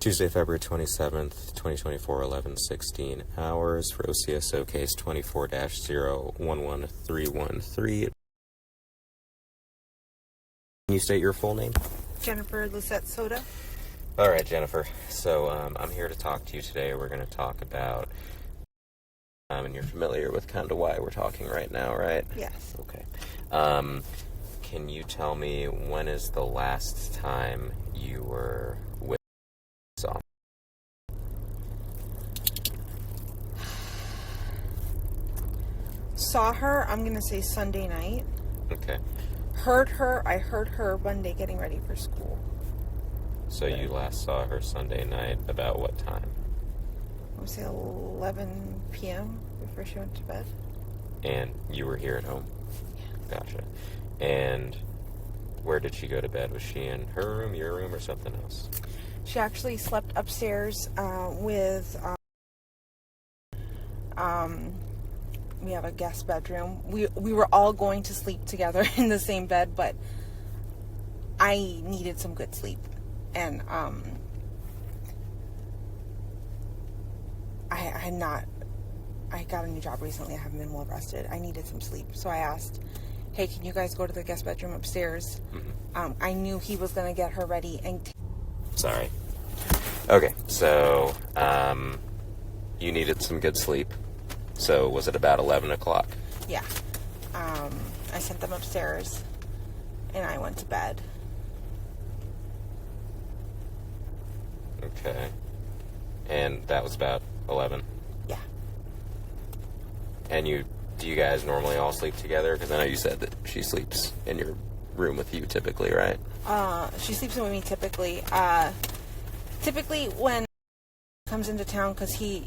Tuesday, February 27th, 2024, 11:16 hours for OCSO case 24-011313. Can you state your full name? Jennifer Soto. All right, Jennifer. So I'm here to talk to you today. We're going to talk about, and you're familiar with kind of why we're talking right now, right? Yes. Okay. Can you tell me when is the last time you were with someone? Saw her, I'm going to say Sunday night. Okay. I heard her Monday getting ready for school. So you last saw her Sunday night about what time? I would say 11 p.m. before she went to bed. And you were here at home? Yeah. Gotcha. And where did she go to bed? Was she in her room, your room, or something else? She actually slept upstairs with... we have a guest bedroom. We were all going to sleep together in the same bed, but I needed some good sleep. And I got a new job recently. I haven't been well rested. I needed some sleep. So I asked, hey, can you guys go to the guest bedroom upstairs? Mm-hmm. I knew he was going to get her ready. Sorry. Okay, so you needed some good sleep. So was it about 11 o'clock? Yeah. I sent them upstairs, and I went to bed. Okay. And that was about 11? Yeah. And do you guys normally all sleep together? Because I know you said that she sleeps in your room with you typically, right? She sleeps with me typically. Typically when he comes into town, because he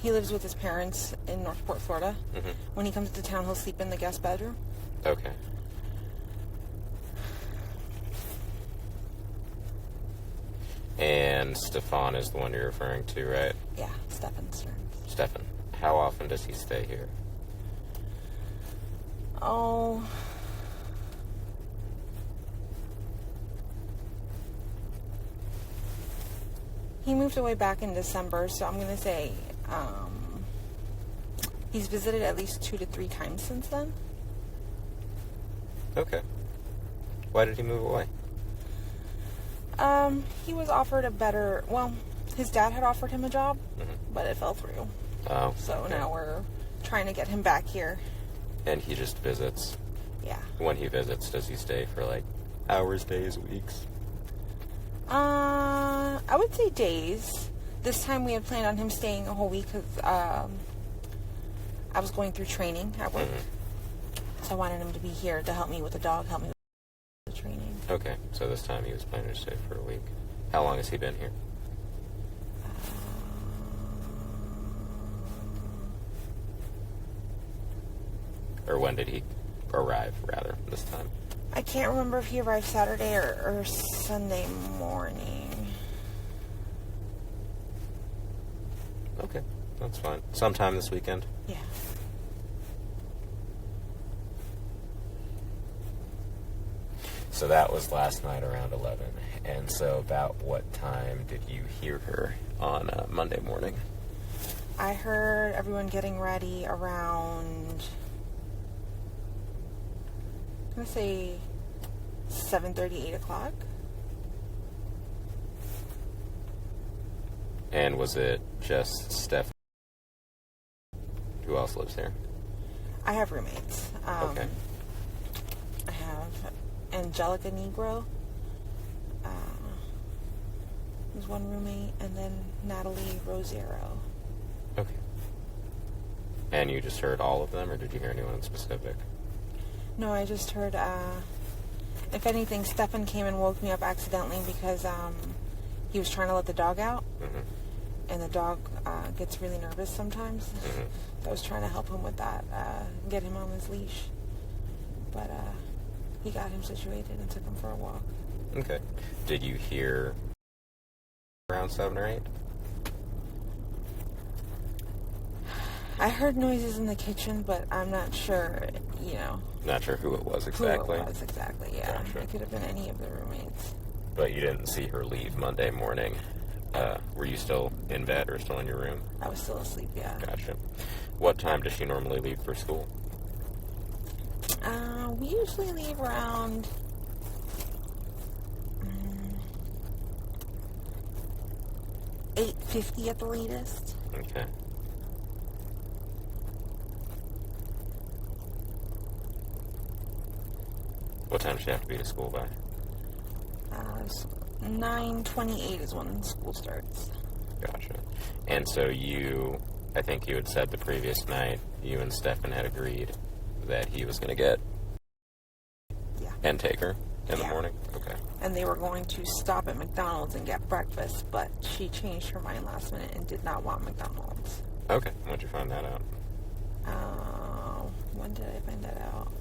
lives with his parents in Northport, Florida. Mm-hmm. When he comes to town, he'll sleep in the guest bedroom. Okay. And Stefan is the one you're referring to, right? Yeah, Stefan Stearns. Stefan. How often does he stay here? Oh... He moved away back in December, so I'm going to say he's visited at least 2 to 3 times since then. Okay. Why did he move away? He was offered a better... Well, his dad had offered him a job, mm-hmm. but it fell through. Oh, so okay. Now we're trying to get him back here. And he just visits? Yeah. When he visits, does he stay for, like, hours, days, weeks? I would say days. This time we had planned on him staying a whole week because I was going through training at work. Mm-hmm. So I wanted him to be here to help me with the dog, help me with the training. Okay, so this time he was planning to stay for a week. How long has he been here? Or when did he arrive, rather, this time? I can't remember if he arrived Saturday or Sunday morning. Okay, that's fine. Sometime this weekend? Yeah. So that was last night around 11. And so about what time did you hear her on Monday morning? I heard everyone getting ready around... I'm going to say 7:30, 8 o'clock. And was it just Steph? Who else lives here? I have roommates. Okay. I have Angelica Negro. There's one roommate, and then Natalie Rosero. Okay. And you just heard all of them, or did you hear anyone in specific? No, I just heard, if anything, Stefan came and woke me up accidentally because he was trying to let the dog out. Mm-hmm. And the dog gets really nervous sometimes. Mm-hmm. So I was trying to help him with that, get him on his leash. But he got him situated and took him for a walk. Okay. Did you hear around 7 or 8? I heard noises in the kitchen, but I'm not sure, Not sure who it was exactly? Who it was exactly, yeah. Gotcha. It could have been any of the roommates. But you didn't see her leave Monday morning. Were you still in bed or still in your room? I was still asleep, yeah. Gotcha. What time does she normally leave for school? We usually leave around 8:50 at the latest. Okay. What time does she have to be to school by? 9:28 is when school starts. Gotcha. And so I think you had said the previous night, you and Stefan had agreed that he was going to get and take her in the morning? Okay. And they were going to stop at McDonald's and get breakfast, but she changed her mind last minute and did not want McDonald's. Okay. When'd you find that out? When did I find that out?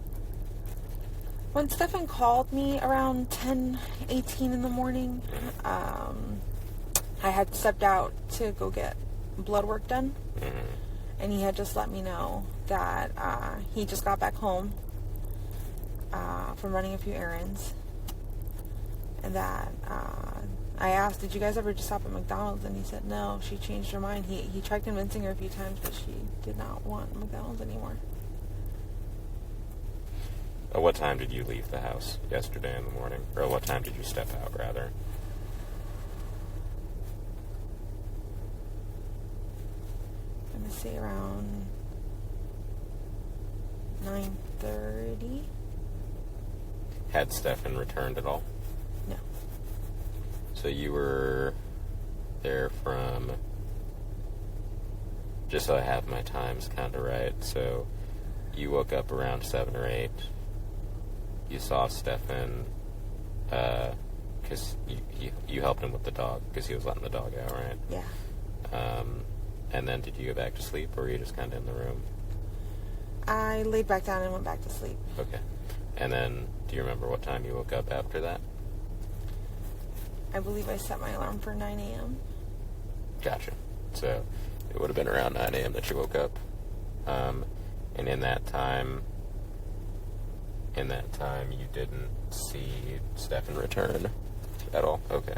When Stefan called me around 10:18 in the morning, I had stepped out to go get blood work done, and he had just let me know that he just got back home from running a few errands, and that I asked, did you guys ever just stop at McDonald's? And he said no, she changed her mind. He tried convincing her a few times, but she did not want McDonald's anymore. What time did you leave the house yesterday in the morning? Or what time did you step out, rather? I'm going to say around 9:30. Had Stefan returned at all? No. So you were there from, just so I have my times kind of right, so you woke up around 7 or 8. You saw Stefan, because you helped him with the dog, because he was letting the dog out, right? Yeah. And then did you go back to sleep, or were you just kind of in the room? I laid back down and went back to sleep. Okay. And then, do you remember what time you woke up after that? I believe I set my alarm for 9 a.m. Gotcha. So, it would have been around 9 a.m. that you woke up. And in that time, you didn't see Stefan return at all? Okay.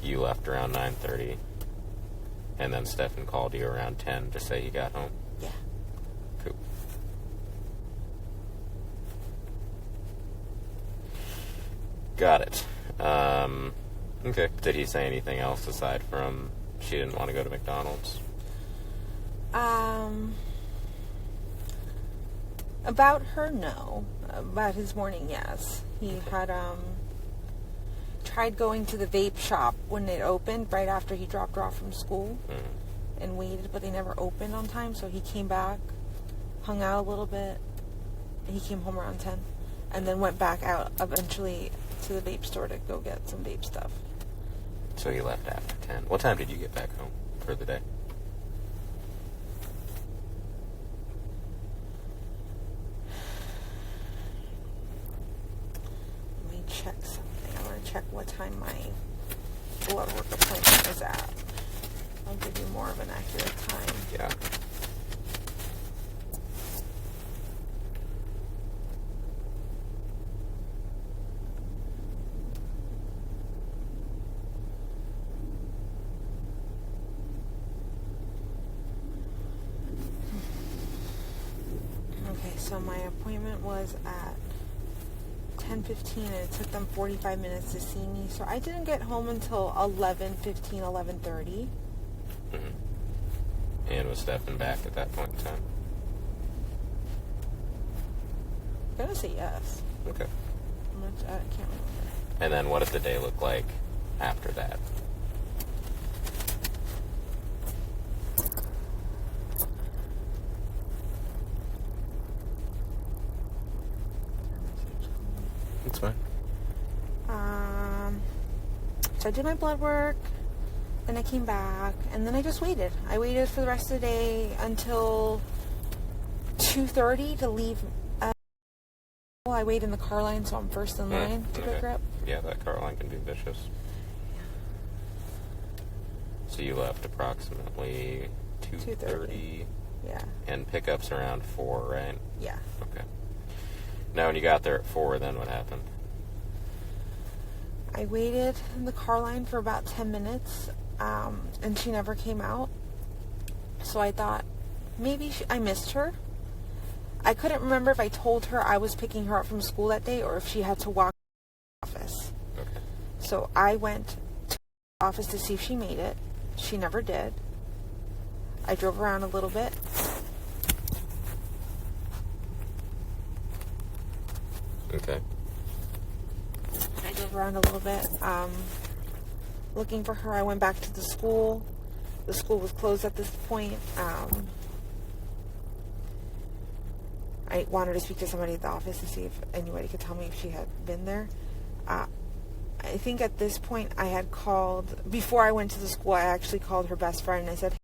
You left around 9:30, and then Stefan called you around 10 to say he got home? Yeah. Cool. Got it. Okay. Did he say anything else aside from she didn't want to go to McDonald's? About her, no. About his morning, yes. He had tried going to the vape shop when it opened right after he dropped her off from school and waited, but they never opened on time, so he came back, hung out a little bit, and he came home around 10 and then went back out eventually to the vape store to go get some vape stuff. So he left after 10. What time did you get back home for the day? Let me check something. I want to check what time my blood work appointment is at. I'll give you more of an accurate time. Yeah. Okay, so my appointment was at 10:15 and it took them 45 minutes to see me. So I didn't get home until 11:15, 11:30. And was Stefan back at that point in time? I'm going to say yes. Okay. I can't remember. And then what did the day look like after that? It's fine. So I did my blood work, then I came back, and then I just waited. I waited for the rest of the day until 2:30 to leave. I wait in the car line, so I'm first in line to pick her up. Yeah, that car line can be vicious. So you left approximately 2:30. Yeah. And pickups around 4, right? Yeah. Okay. Now, when you got there at 4, then what happened? I waited in the car line for about 10 minutes, and she never came out. So I thought, maybe I missed her. I couldn't remember if I told her I was picking her up from school that day or if she had to walk to the office. Okay. So I went to the office to see if she made it. She never did. I drove around a little bit. Okay. I drove around a little bit, looking for her. I went back to the school. The school was closed at this point. I wanted to speak to somebody at the office to see if anybody could tell me if she had been there. I think at this point I had called, before I went to the school, I actually called her best friend and I said, "Hey,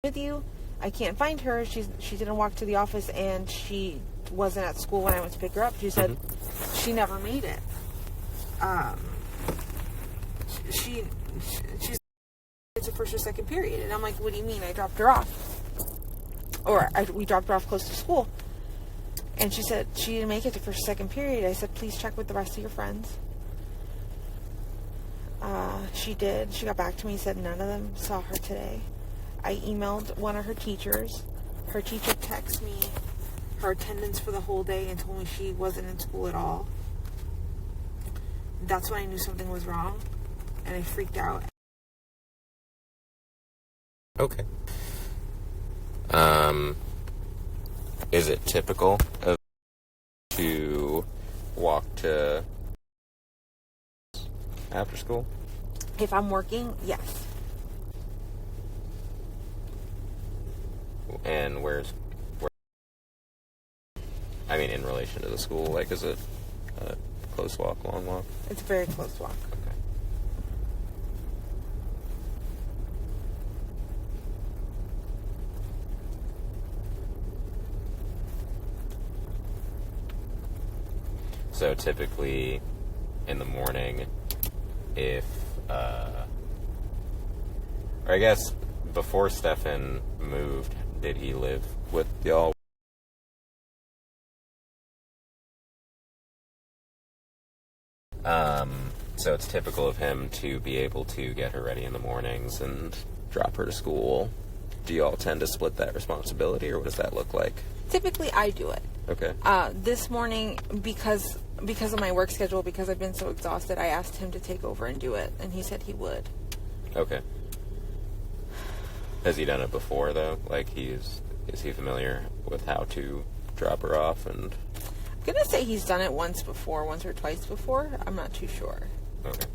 with you, I can't find her. She didn't walk to the office and she wasn't at school when I went to pick her up." She said she never made it. She's it's a first or second period. And I'm like, "What do you mean? I dropped her off. We dropped her off close to school." And she said she didn't make it to first or second period. I said, "Please check with the rest of your friends." She did. She got back to me, said none of them saw her today. I emailed one of her teachers. Her teacher texted me her attendance for the whole day and told me she wasn't in school at all. That's when I knew something was wrong, and I freaked out. Okay. Is it typical of to walk to after school? If I'm working, yes. And where? I mean, in relation to the school, like, is it a close walk, long walk? It's a very close walk. Okay. So typically in the morning, if, or I guess before Stefan moved, did he live with y'all? So it's typical of him to be able to get her ready in the mornings and drop her to school. Do you all tend to split that responsibility, or what does that look like? Typically, I do it. Okay. This morning, because of my work schedule, because I've been so exhausted, I asked him to take over and do it, and he said he would. Okay. Has he done it before, though? Like, is he familiar with how to drop her off? And I'm going to say he's done it once or twice before. I'm not too sure. Okay.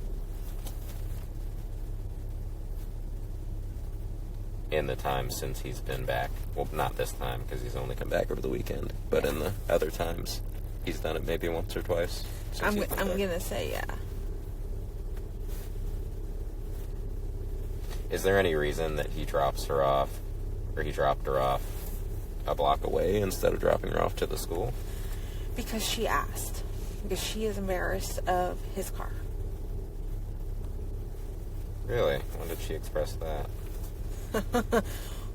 In the time since he's been back, well, not this time, because he's only come back over the weekend, but in the other times, he's done it maybe once or twice. I'm going to say, yeah. Is there any reason that he drops her off, or he dropped her off a block away instead of dropping her off to the school? Because she asked. Because she is embarrassed of his car. Really? When did she express that?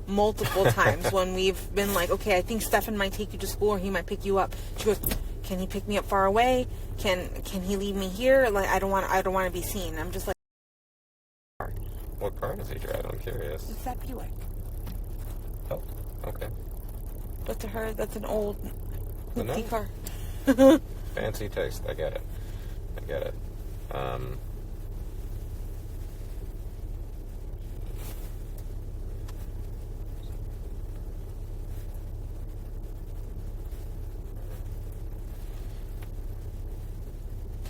Multiple times when we've been like, okay, I think Stefan might take you to school or he might pick you up. She goes, "Can he pick me up far away? Can he leave me here? Like, I don't want to be seen." I'm just like, what car does he drive? I'm curious. it's that Buick. Oh, okay. But to her, that's an old hoopty car. Fancy taste. I get it.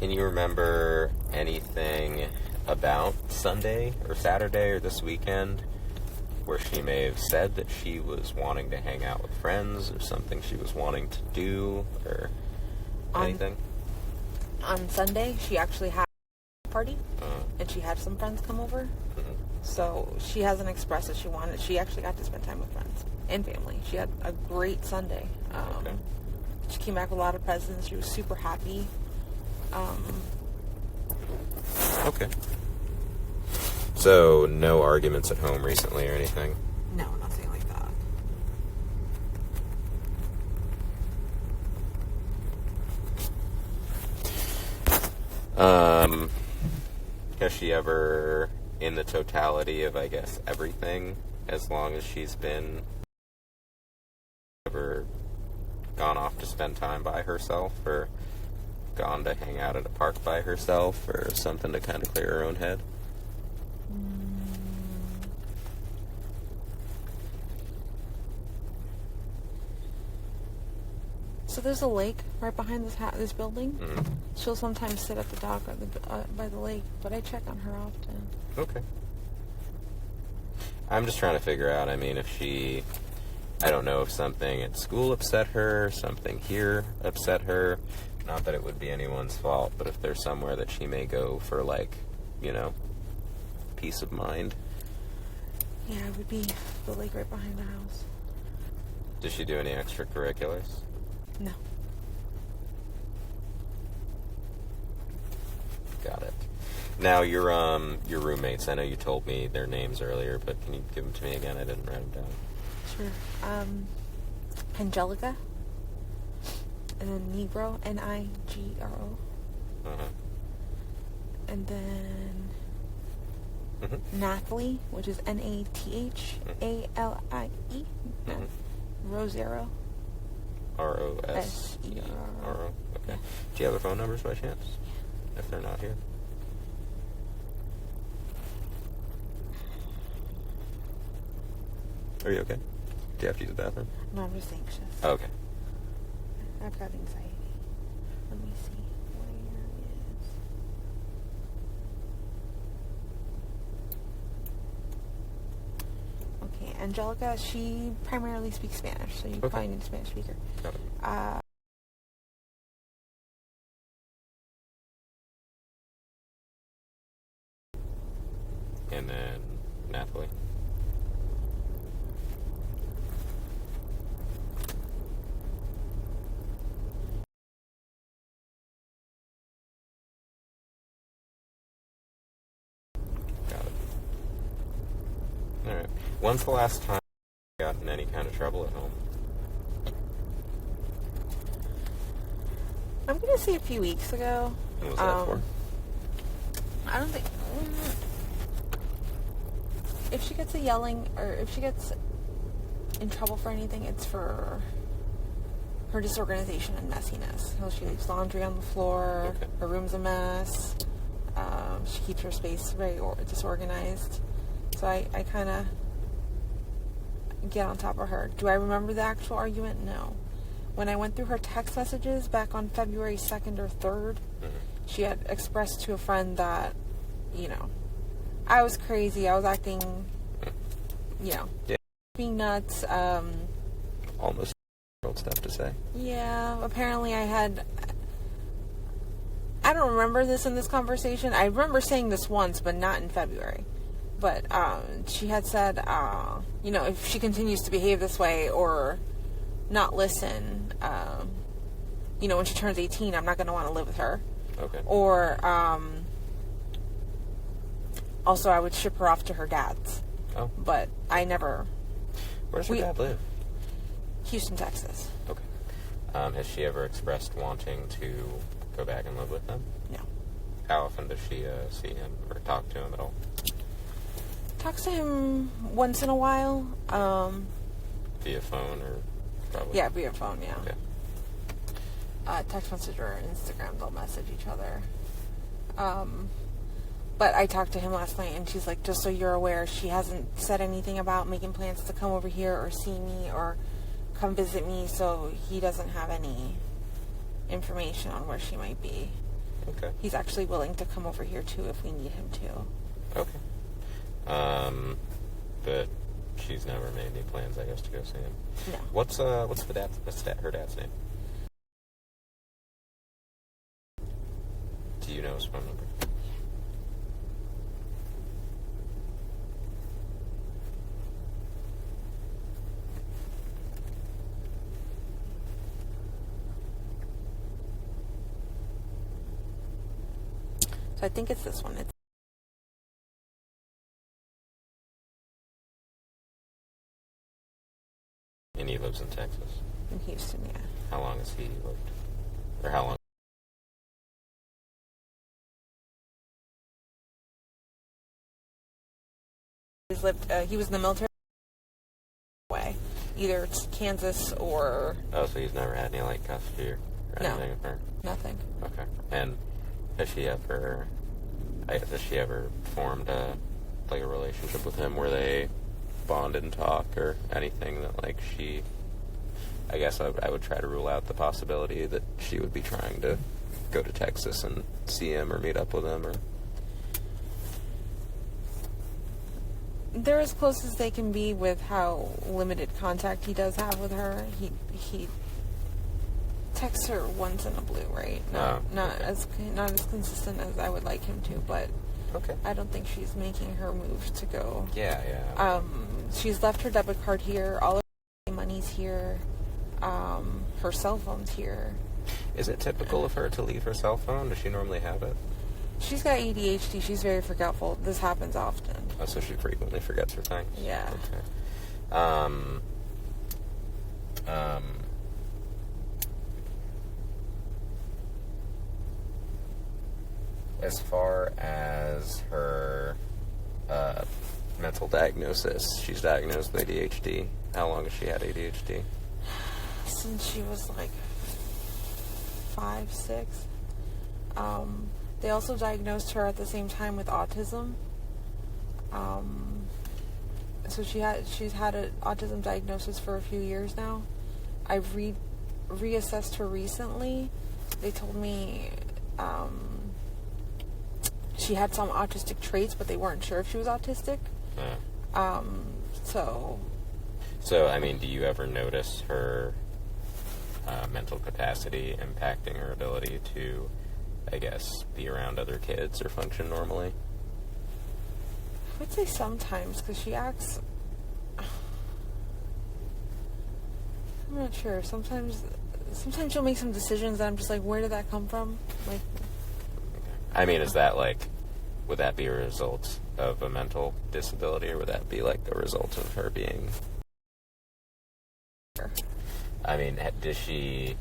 Can you remember anything about Sunday or Saturday or this weekend where she may have said that she was wanting to hang out with friends or something she was wanting to do or anything? On Sunday, she actually had a party, and she had some friends come over. Mm-hmm. So she hasn't expressed that she wanted. She actually got to spend time with friends and family. She had a great Sunday. Okay. She came back with a lot of presents. She was super happy. Okay. So, no arguments at home recently or anything? No, nothing like that. Has she ever, in the totality of, I guess, everything, as long as she's been, ever gone off to spend time by herself, or gone to hang out at a park by herself, or something to kind of clear her own head? So there's a lake right behind this building. Mm-hmm. She'll sometimes sit at the dock by the lake, but I check on her often. Okay. I'm just trying to figure out, I mean, if she... I don't know if something at school upset her, something here upset her. Not that it would be anyone's fault, but if there's somewhere that she may go for, like, you know, peace of mind. Yeah, it would be the lake right behind the house. Does she do any extracurriculars? No. Got it. Now, your roommates, I know you told me their names earlier, but can you give them to me again? I didn't write them down. Sure. Angelica. And then Negro, Nigro. Uh-huh. And then Mm-hmm. Nathalie, which is Nathlie. Mm-hmm. Rosero. Rosero. Okay. Do you have their phone numbers by chance? If they're not here. Are you okay? Do you have to use the bathroom? No, I'm just anxious. Oh, okay. I've got anxiety. Let me see. Where is... Okay, Angelica, she primarily speaks Spanish, so you probably need a Spanish speaker. Got it. And then Nathalie. Got it. Alright. When's the last time you got in any kind of trouble at home? I'm going to say a few weeks ago. What was that for? I don't think... If she gets a yelling, or if she gets in trouble for anything, it's for her disorganization and messiness. So she leaves laundry on the floor, her room's a mess, she keeps her space very disorganized. So I kind of get on top of her. Do I remember the actual argument? No. When I went through her text messages back on February 2nd or 3rd, she had expressed to a friend that, you know, I was crazy. I was acting, you know, being nuts. Almost old stuff to say. Yeah, apparently I don't remember this in this conversation. I remember saying this once, but not in February. But she had said, you know, if she continues to behave this way or not listen, you know, when she turns 18, I'm not going to want to live with her. Okay. Or, also, I would ship her off to her dad's. Oh. But I never... Where does her dad live? Houston, Texas. Okay. Has she ever expressed wanting to go back and live with them? No. How often does she see him or talk to him at all? Talks to him once in a while. Via phone or probably? Yeah, via phone, yeah. Okay. Text message or Instagram, they'll message each other. But I talked to him last night, and she's like, just so you're aware, she hasn't said anything about making plans to come over here or see me or come visit me, so he doesn't have any information on where she might be. Okay. He's actually willing to come over here, too, if we need him to. Okay. But she's never made any plans, I guess, to go see him. No. What's her dad's name? Do you know his phone number? So I think it's this one. And he lives in Texas? In Houston, yeah. How long has he lived? Or how long He was in the military way, either it's Kansas or... Oh, so he's never had any, like, custody or anything with her? Nothing. Okay. And has she ever formed a relationship with him where they bond and talk or anything that, like, she... I guess I would try to rule out the possibility that she would be trying to go to Texas and see him or meet up with him, or... They're as close as they can be with how limited contact he does have with her. He texts her once in a blue, right? Not as consistent as I would like him to, but okay. I don't think she's making her move to go. Yeah. She's left her debit card here. All of her money's here. Her cell phone's here. Is it typical of her to leave her cell phone? Does she normally have it? She's got ADHD. She's very forgetful. This happens often. Oh, so she frequently forgets her things? Yeah. Okay. As far as her mental diagnosis, she's diagnosed with ADHD. How long has she had ADHD? Since she was like 5, 6. They also diagnosed her at the same time with autism. So she's had an autism diagnosis for a few years now. I've reassessed her recently. They told me she had some autistic traits, but they weren't sure if she was autistic. So, I mean, do you ever notice her mental capacity impacting her ability to, I guess, be around other kids or function normally? I would say sometimes, because she acts... I'm not sure. Sometimes she'll make some decisions that I'm just like, where did that come from? Like, I mean, is that like, would that be a result of a mental disability, or would that be like a result of her being... I mean, does she...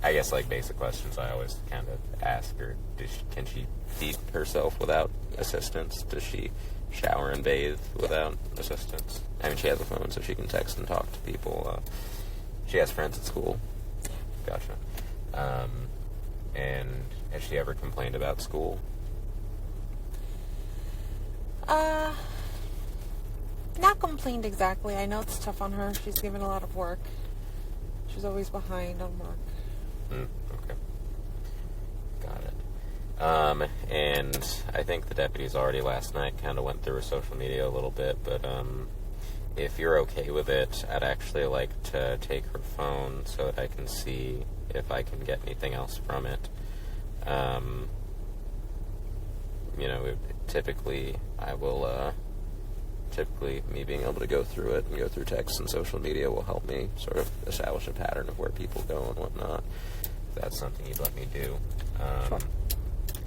I guess, like, basic questions I always kind of ask her. Can she feed herself without assistance? Does she shower and bathe without assistance? I mean, she has a phone, so she can text and talk to people. She has friends at school. Gotcha. And has she ever complained about school? Not complained exactly. I know it's tough on her. She's given a lot of work. She's always behind on work. Okay. Got it. And I think the deputies already last night kind of went through her social media a little bit, but if you're okay with it, I'd actually like to take her phone so that I can see if I can get anything else from it. Typically me being able to go through it and go through text and social media will help me sort of establish a pattern of where people go and whatnot. If that's something you'd let me do. Sure.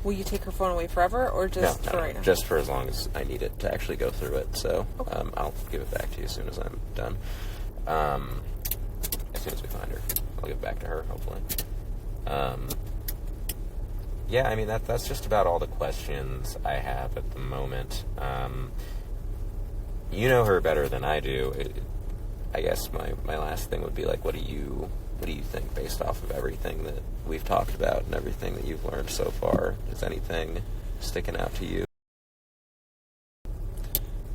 Will you take her phone away forever, or just for right now? Just for as long as I need it to actually go through it. So okay. I'll give it back to you as soon as I'm done. As soon as we find her, I'll give it back to her, hopefully. Yeah, I mean, that's just about all the questions I have at the moment. You know her better than I do. I guess my last thing would be like, what do you think based off of everything that we've talked about and everything that you've learned so far? Is anything sticking out to you?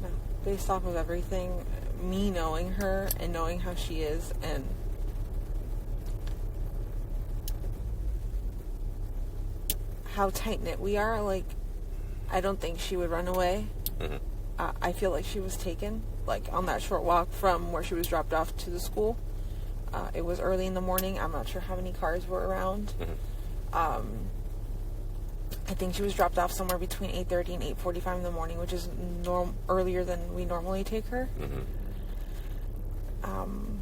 No. Based off of everything, me knowing her and knowing how she is and how tight-knit we are, like, I don't think she would run away. Mm-hmm. I feel like she was taken, like, on that short walk from where she was dropped off to the school. It was early in the morning. I'm not sure how many cars were around. Mm-hmm. I think she was dropped off somewhere between 8:30 and 8:45 in the morning, which is earlier than we normally take her. Mm-hmm. I'm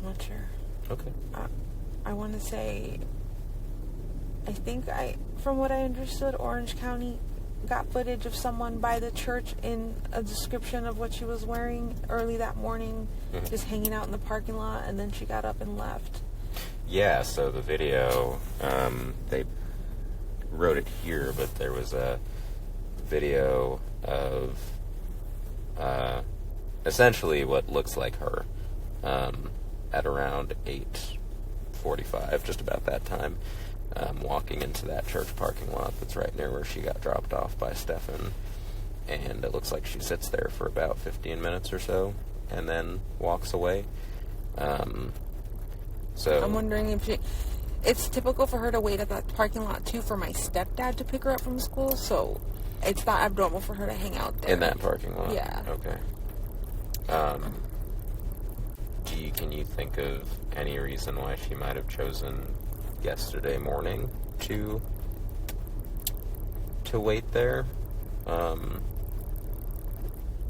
not sure. Okay. I want to say, I think from what I understood, Orange County got footage of someone by the church in a description of what she was wearing early that morning, mm-hmm. just hanging out in the parking lot, and then she got up and left. Yeah, so the video, they wrote it here, but there was a video of essentially what looks like her at around 8:45, just about that time, walking into that church parking lot that's right near where she got dropped off by Stefan. And it looks like she sits there for about 15 minutes or so and then walks away. So I'm wondering if it's typical for her to wait at that parking lot too for my stepdad to pick her up from school, so it's not abnormal for her to hang out there. In that parking lot? Yeah. Okay. Can you think of any reason why she might have chosen yesterday morning to wait there?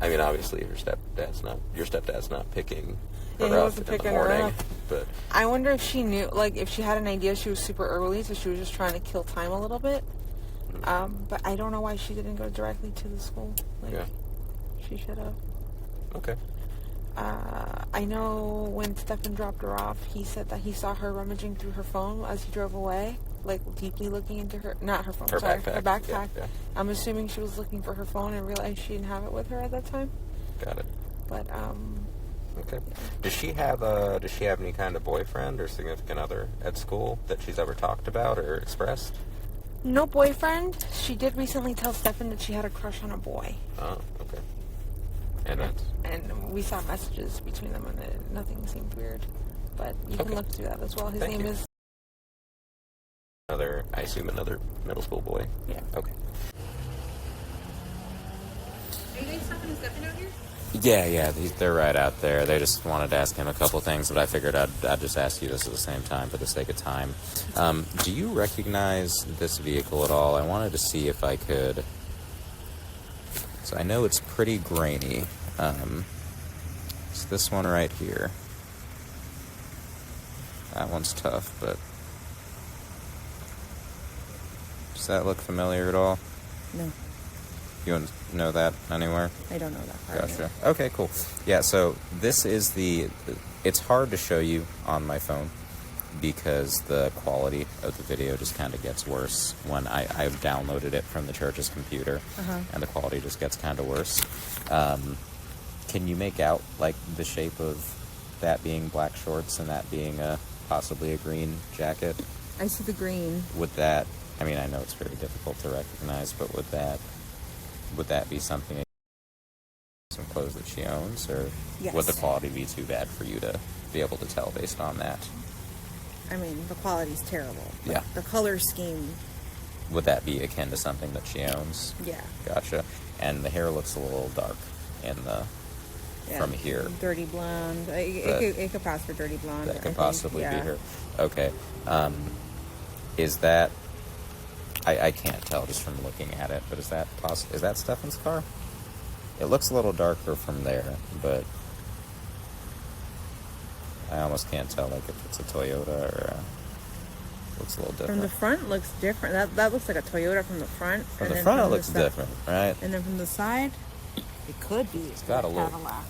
I mean, obviously, your stepdad's not picking her he up wasn't in the picking her morning, up. but I wonder if she knew, like, if she had an idea she was super early, so she was just trying to kill time a little bit. But I don't know why she didn't go directly to the school. Like, yeah. she should have. Okay. I know when Stefan dropped her off, he said that he saw her rummaging through her phone as he drove away, like deeply looking into her backpack. Yeah. I'm assuming she was looking for her phone and realized she didn't have it with her at that time. Got it. But okay. Does she have any kind of boyfriend or significant other at school that she's ever talked about or expressed? No boyfriend. She did recently tell Stefan that she had a crush on a boy. Oh, okay. And we saw messages between them, and nothing seemed weird. But you can look through that as well. His name is... I assume another middle school boy? Yeah. Okay. Are you guys talking to Stefan out here? Yeah, they're right out there. They just wanted to ask him a couple things, but I figured I'd just ask you this at the same time for the sake of time. Do you recognize this vehicle at all? I wanted to see if I could... So I know it's pretty grainy. It's this one right here. That one's tough, but... Does that look familiar at all? No. You wouldn't know that anywhere? I don't know that part. Gotcha. Okay, cool. Yeah, so this is it's hard to show you on my phone because the quality of the video just kind of gets worse when I've downloaded it from the church's computer, and the quality just gets kind of worse. Can you make out, like, the shape of that being black shorts and that being possibly a green jacket? I see the green. Would that, I mean, I know it's very difficult to recognize, but would that be something, some clothes that she owns, or Yes. would the quality be too bad for you to be able to tell based on that? I mean, the quality's terrible. Yeah. The color scheme. Would that be akin to something that she owns? Yeah. Gotcha. And the hair looks a little dark from here. Dirty blonde. It could pass for dirty blonde. That I could think. possibly Yeah. be her. Okay. Is that... I can't tell just from looking at it, but is that Stefan's car? It looks a little darker from there, but I almost can't tell, like, if it's a Toyota or looks a little different. From the front, looks different. That looks like a Toyota from the front. From the front, it looks different, right? And then from the side, it could be. It's got a little... Cadillac.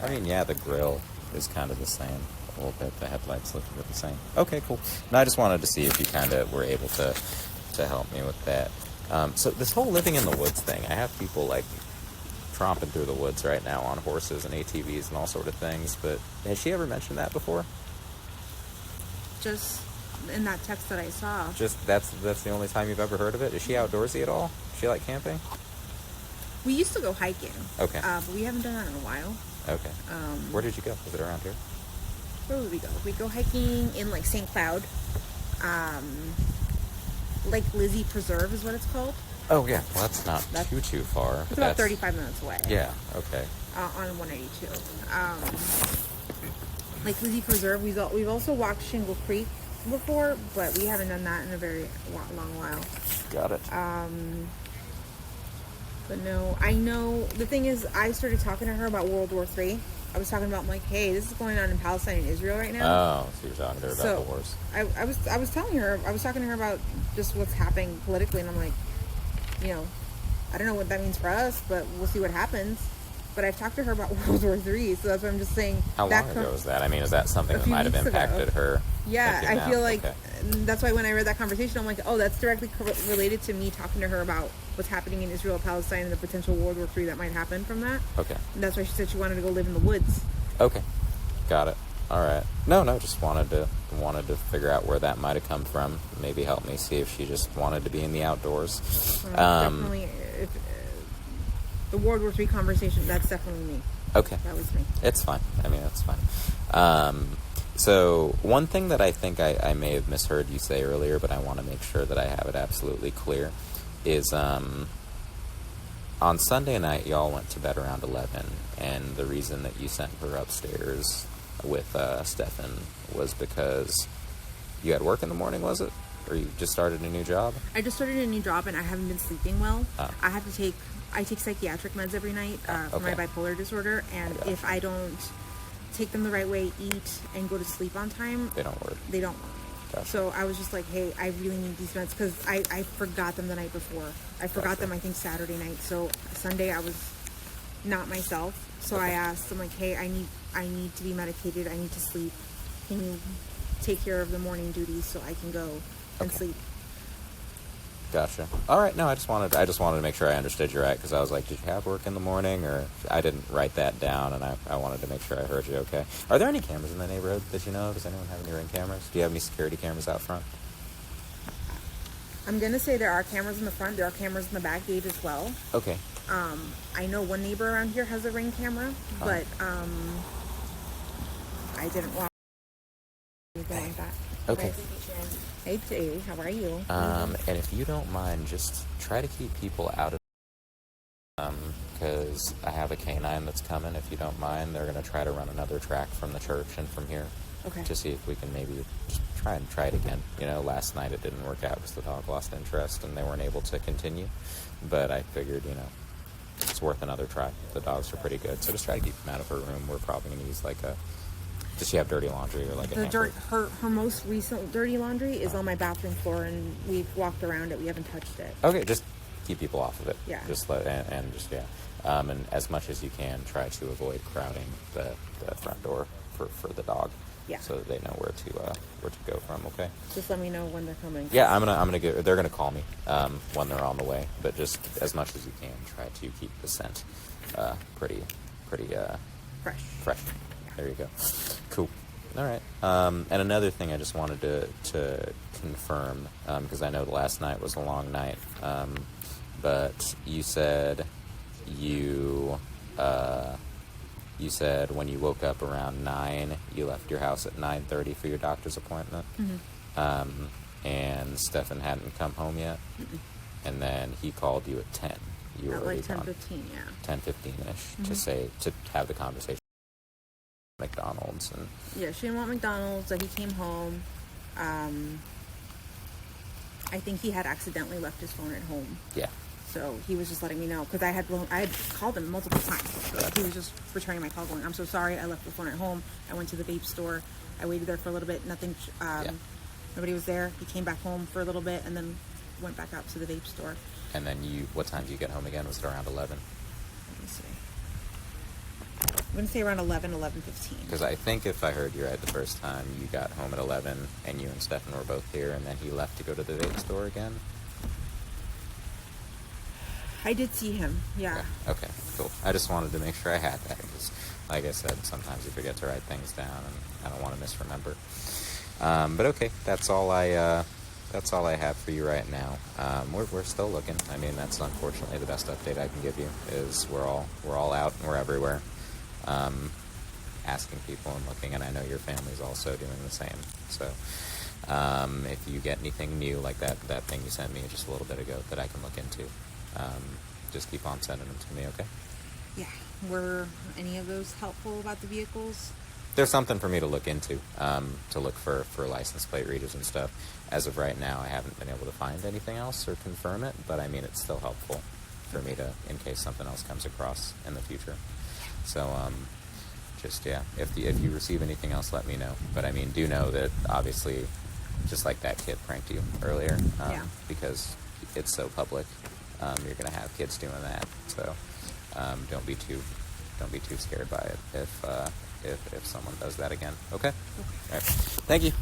I mean, yeah, the grill is kind of the same a little bit. The headlights look the same. Okay, cool. No, I just wanted to see if you kind of were able to help me with that. So this whole living in the woods thing, I have people, like, tromping through the woods right now on horses and ATVs and all sort of things, but has she ever mentioned that before? Just in that text that I saw. Just that's the only time you've ever heard of it? Is she outdoorsy at all? Does she like camping? We used to go hiking. Okay. But we haven't done that in a while. Okay. Where did you go? Was it around here? Where would we go? We go hiking in, like, St. Cloud. Lake Lizzie Preserve is what it's called. Oh, yeah. Well, that's not too far. It's about 35 minutes away. Yeah, okay. On 182. Lake Lizzie Preserve. We've also walked Shingle Creek before, but we haven't done that in a very long while. Got it. But no, I know, the thing is, I started talking to her about World War III. I was talking about, like, hey, this is going on in Palestine and Israel right now. Oh, so you're talking to her about the wars. I was telling her, I was talking to her about just what's happening politically, and I'm like, I don't know what that means for us, but we'll see what happens. But I've talked to her about World War III, so that's what I'm just saying. How long ago was that? I mean, is that something that might have impacted her? Yeah, I feel like that's why when I read that conversation, I'm like, oh, that's directly related to me talking to her about what's happening in Israel, Palestine, and the potential World War III that might happen from that. Okay. And that's why she said she wanted to go live in the woods. Okay. Got it. All right. No, just wanted to figure out where that might have come from. Maybe help me see if she just wanted to be in the outdoors. Definitely, the World War III conversation, that's definitely me. Okay. That was me. It's fine. I mean, it's fine. So one thing that I think I may have misheard you say earlier, but I want to make sure that I have it absolutely clear, is on Sunday night y'all went to bed around 11, and the reason that you sent her upstairs with Stefan was because you had work in the morning, was it? Or you just started a new job? I just started a new job, and I haven't been sleeping well. Oh. I take psychiatric meds every night for my bipolar disorder, and if I don't take them the right way, eat, and go to sleep on time, They don't work. They don't work. Gotcha. So I was just like, hey, I really need these meds, because I forgot them the night before. I forgot them, I think, Saturday night. So Sunday I was not myself. So I asked, I'm like, hey, I need to be medicated. I need to sleep. Can you take care of the morning duties so I can go and sleep? Gotcha. All right. No, I just wanted to make sure I understood you right, because I was like, did you have work in the morning? Or I didn't write that down, and I wanted to make sure I heard you okay. Are there any cameras in the neighborhood that you know? Does anyone have any Ring cameras? Do you have any security cameras out front? I'm gonna say there are cameras in the front. There are cameras in the back gate as well. Okay. I know one neighbor around here has a Ring camera, but I didn't want anything like that. Okay. Hey, Jay, how are you? And if you don't mind, just try to keep people out of because I have a canine that's coming. If you don't mind, they're going to try to run another track from the church and from here. Okay. To see if we can maybe just try it again. You know, last night it didn't work out because the dog lost interest and they weren't able to continue. But I figured, it's worth another try. The dogs are pretty good, so just try to keep them out of her room. We're probably going to use does she have dirty laundry or like a hamper? Her most recent dirty laundry is on my bathroom floor, and we've walked around it. We haven't touched it. Okay, just keep people off of it. Yeah. Just and as much as you can, try to avoid crowding the front door for the dog. Yeah. So that they know where to go from. Okay. Just let me know when they're coming. Yeah, I'm gonna go. They're gonna call me when they're on the way. But just as much as you can, try to keep the scent pretty fresh. There you go. Cool. All right. And another thing I just wanted to confirm, because I know the last night was a long night, but you said you said when you woke up around 9, you left your house at 9:30 for your doctor's appointment, and Stefan hadn't come home yet, and then he called you at 10. You were already 10:15, yeah. 10:15ish to have the conversation. McDonald's and she didn't want McDonald's, so he came home. I think he had accidentally left his phone at home. Yeah. So he was just letting me know, because I had called him multiple times. So he was just returning my call, going, "I'm so sorry, I left the phone at home. I went to the vape store. I waited there for a little bit. Nothing. Nobody was there. He came back home for a little bit, and then went back out to the vape store." And then what time did you get home again? Was it around 11? Let me see. I'm going to say around 11:15. Because I think if I heard you right the first time, you got home at 11, and you and Stefan were both here, and then he left to go to the vape store again? I did see him, yeah. Okay, cool. I just wanted to make sure I had that, because, like I said, sometimes you forget to write things down, and I don't want to misremember. But okay, that's all I have for you right now. We're still looking. I mean, that's unfortunately the best update I can give you, is we're all out and we're everywhere. Asking people and looking, and I know your family's also doing the same. So if you get anything new like that thing you sent me just a little bit ago that I can look into, just keep on sending them to me, okay? Yeah. Were any of those helpful about the vehicles? There's something for me to look into, to look for license plate readers and stuff. As of right now, I haven't been able to find anything else or confirm it, but I mean, it's still helpful for me to, in case something else comes across in the future. So, if you receive anything else, let me know. But I mean, do know that obviously, just like that kid pranked you earlier, because it's so public, you're gonna have kids doing that. So, don't be too scared by it if someone does that again. Okay. All right. Thank you.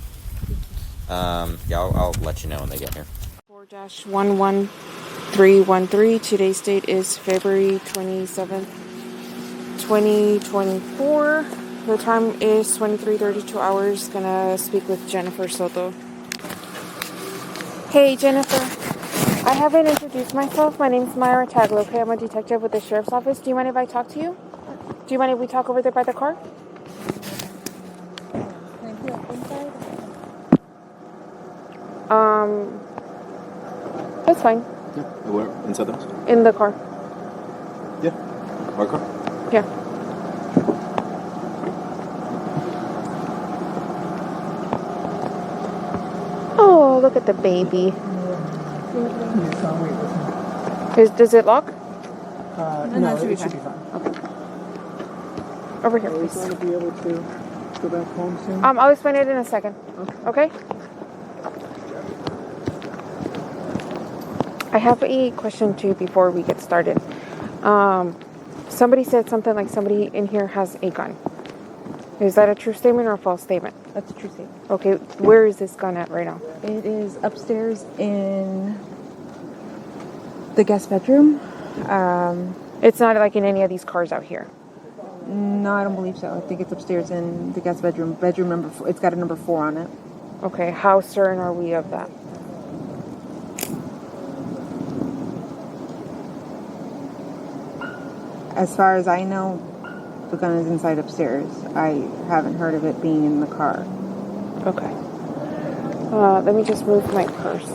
Yeah, I'll let you know when they get here. 4-11313. Today's date is February 27th, 2024. The time is 23:32 hours. Gonna speak with Jennifer Soto. Hey, Jennifer. I haven't introduced myself. My name's Myra Taglo. Okay, I'm a detective with the sheriff's office. Do you mind if I talk to you? Do you mind if we talk over there by the car? That's fine. Yeah, where? Inside the house? In the car. Yeah. Our car? Yeah. Oh, look at the baby. Does it lock? No, it should be fine. Okay. Over here, Are we please. going to be able to go back home soon? I'll explain it in a second. Okay? I have a question too before we get started. Somebody said something like somebody in here has a gun. Is that a true statement or a false statement? That's a true statement. Okay, where is this gun at right now? It is upstairs in the guest bedroom. It's not like in any of these cars out here. No, I don't believe so. I think it's upstairs in the guest bedroom. Bedroom number 4. It's got a number 4 on it. Okay, how certain are we of that? As far as I know, the gun is inside upstairs. I haven't heard of it being in the car. Okay. Let me just move my purse.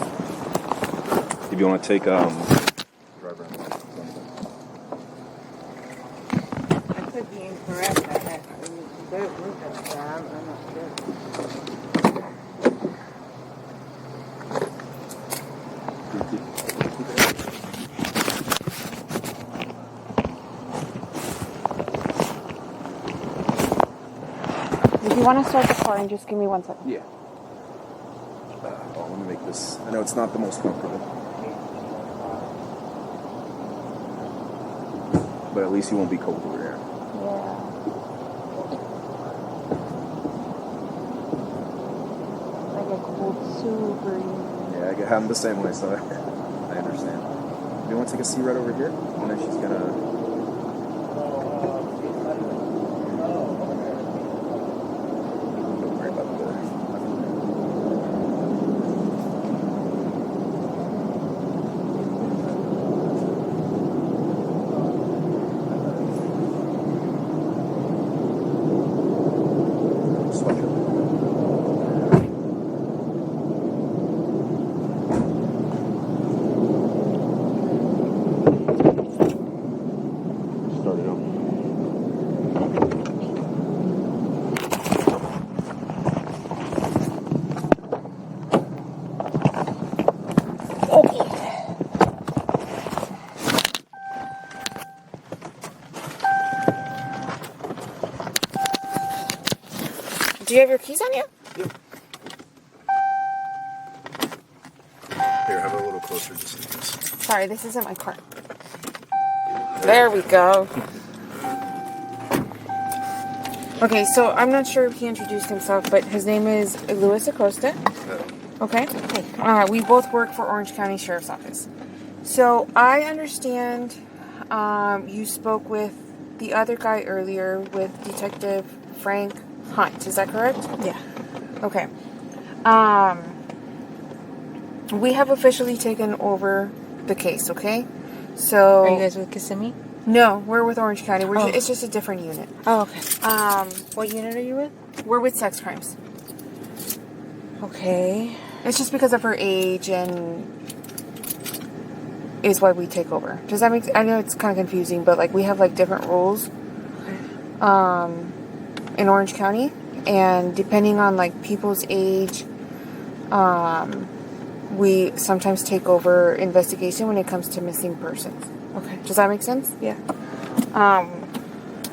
If you want to take, driver. I could be incorrect. I'm not sure. If you want to start the car and just give me 1 second. Yeah. Let me make this. I know it's not the most comfortable. But at least you won't be cold over there. Yeah. I get cold super easy. Yeah, I'm the same way, so I understand. You want to take a seat right over here? And then she's gonna. Don't worry about the. Sweatshirt. Start it up. Do you have your keys on you? Here, have it a little closer just in case. Sorry, this isn't my car. There we go. Okay, so I'm not sure if he introduced himself, but his name is Luis Acosta. Okay? We both work for Orange County Sheriff's Office. So I understand you spoke with the other guy earlier with Detective Frank Hunt. Is that correct? Yeah. Okay. We have officially taken over the case, okay? So Are you guys with Kissimmee? No, we're with Orange County. Oh. It's just a different unit. Oh, okay. What unit are you with? We're with sex crimes. Okay. It's just because of her age and is why we take over. Does that make? I know it's kind of confusing, but like we have like different rules in Orange County, and depending on like people's age, we sometimes take over investigation when it comes to missing persons. Okay. Does that make sense? Yeah.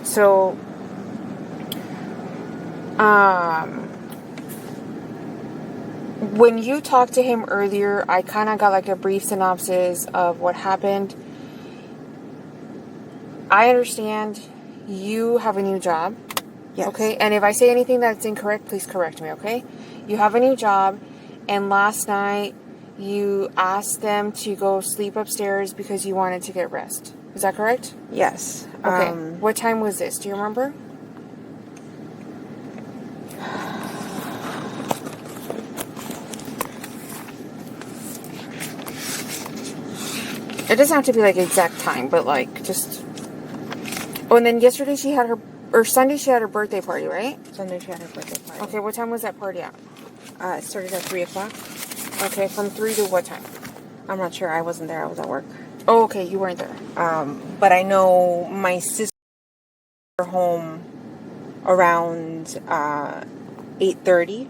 So when you talked to him earlier, I kind of got like a brief synopsis of what happened. I understand you have a new job. Yes. Okay? And if I say anything that's incorrect, please correct me, okay? You have a new job, And last night, you asked them to go sleep upstairs because you wanted to get rest. Is that correct? Yes. Okay. What time was this? Do you remember? It doesn't have to be like exact time, but like just. Oh, and then yesterday she had her, or Sunday she had her birthday party, right? Sunday she had her birthday party. Okay, what time was that party at? It started at 3 o'clock. Okay, from 3 to what time? I'm not sure. I wasn't there. I was at work. Oh, okay, you weren't there. But I know my sister got home around 8:30.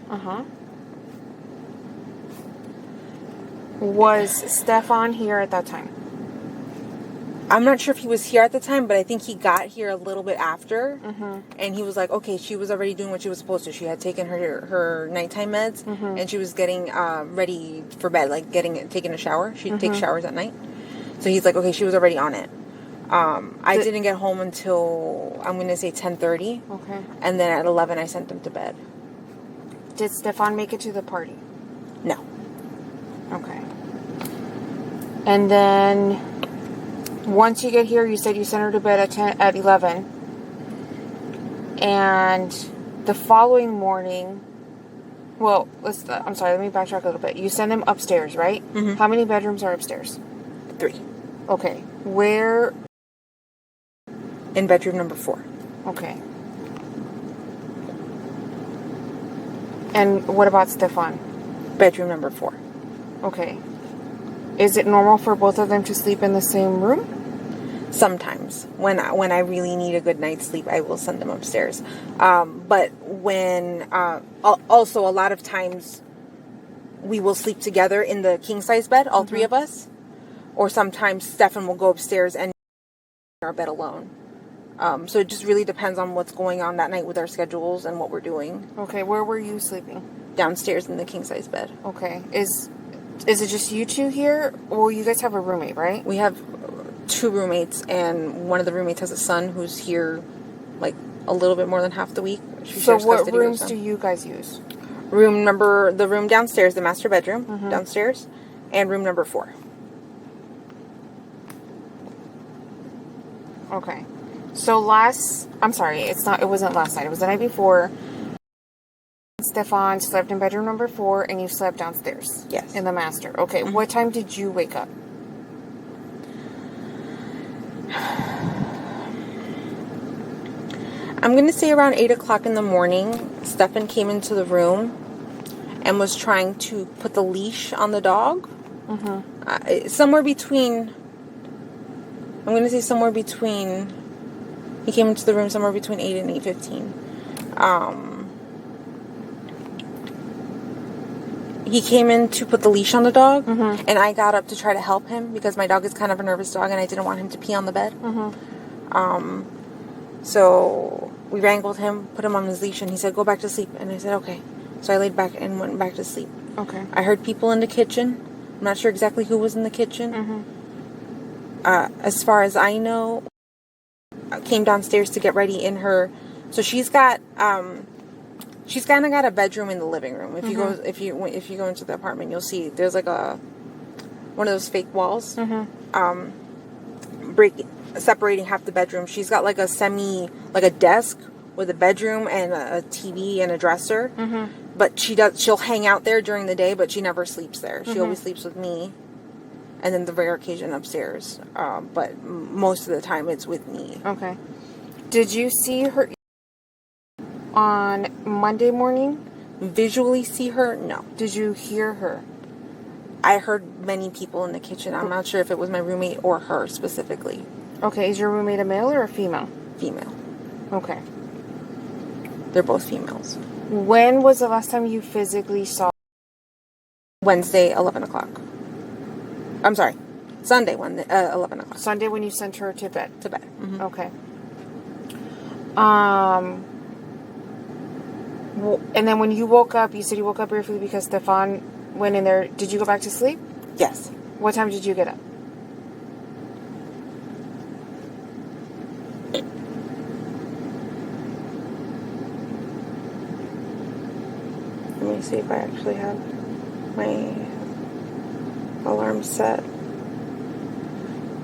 Was Stefan here at that time? I'm not sure if he was here at the time, but I think he got here a little bit after. And he was like, okay, she was already doing what she was supposed to. She had taken her nighttime meds, and she was getting ready for bed, like taking a shower. She takes showers at night. So he's like, okay, she was already on it. I didn't get home until, I'm going to say 10:30. Okay. And then at 11, I sent them to bed. Did Stefan make it to the party? No. Okay. And then once you get here, you said you sent her to bed at 11. And the following morning, well, I'm sorry, let me backtrack a little bit. You send them upstairs, right? How many bedrooms are upstairs? 3. Okay. Where? In bedroom number 4. Okay. And what about Stefan? Bedroom number 4. Okay. Is it normal for both of them to sleep in the same room? Sometimes. When I really need a good night's sleep, I will send them upstairs. But when... also, a lot of times, we will sleep together in the king-size bed, all 3 of us. Or sometimes Stefan will go upstairs and in our bed alone. So it just really depends on what's going on that night with our schedules and what we're doing. Okay, where were you sleeping? Downstairs in the king-size bed. Okay. Is it just you two here? Well, you guys have a roommate, right? We have 2 roommates, and one of the roommates has a son who's here, like, a little bit more than half the week. So what rooms do you guys use? The room downstairs, the master bedroom downstairs, and room number 4. Okay. So it wasn't last night. It was the night before. Stefan slept in bedroom number 4 and you slept downstairs. Yes. In the master. Okay. What time did you wake up? I'm going to say around 8 o'clock in the morning, Stefan came into the room and was trying to put the leash on the dog. Somewhere between... I'm going to say somewhere between... He came into the room somewhere between 8 and 8:15. He came in to put the leash on the dog, and I got up to try to help him because my dog is kind of a nervous dog, and I didn't want him to pee on the bed. So we wrangled him, put him on his leash, and he said, "Go back to sleep." And I said, "Okay." So I laid back and went back to sleep. Okay. I heard people in the kitchen. I'm not sure exactly who was in the kitchen. As far as I know, I came downstairs to get ready in her. So she's got, she's kind of got a bedroom in the living room. If you go into the apartment, you'll see there's like one of those fake walls, separating half the bedroom. She's got like a desk with a bedroom and a TV and a dresser. But she'll hang out there during the day, but she never sleeps there. She always sleeps with me. And then the rare occasion upstairs. But most of the time it's with me. Okay. Did you see her on Monday morning? Visually see her? No. Did you hear her? I heard many people in the kitchen. I'm not sure if it was my roommate or her specifically. Okay. Is your roommate a male or a female? Female. Okay. They're both females. When was the last time you physically saw? Wednesday, 11 o'clock. I'm sorry. Sunday, 11 o'clock. Sunday when you sent her to bed? To bed. Okay. And then when you woke up, you said you woke up briefly because Stefan went in there. Did you go back to sleep? Yes. What time did you get up? Let me see if I actually have... my alarm set.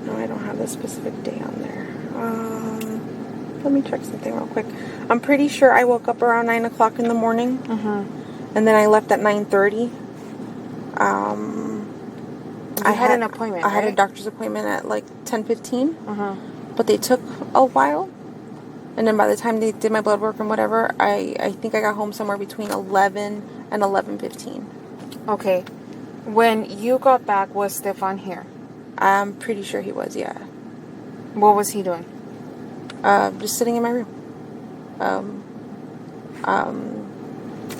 No, I don't have the specific day on there. Let me check something real quick. I'm pretty sure I woke up around 9 o'clock in the morning. And then I left at 9:30. I had an appointment, I had a right? doctor's appointment at like 10:15. But they took a while. And then by the time they did my blood work and whatever, I think I got home somewhere between 11 and 11:15. Okay. When you got back, was Stefan here? I'm pretty sure he was, yeah. What was he doing? Just sitting in my room.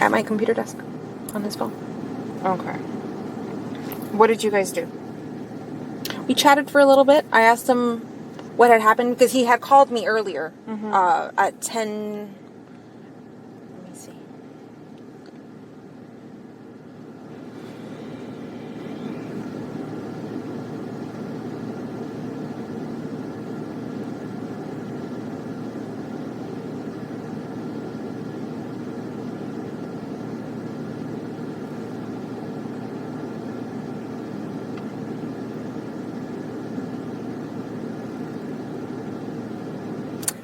At my computer desk on his phone. Okay. What did you guys do? We chatted for a little bit. I asked him what had happened because he had called me earlier at 10. Let me see.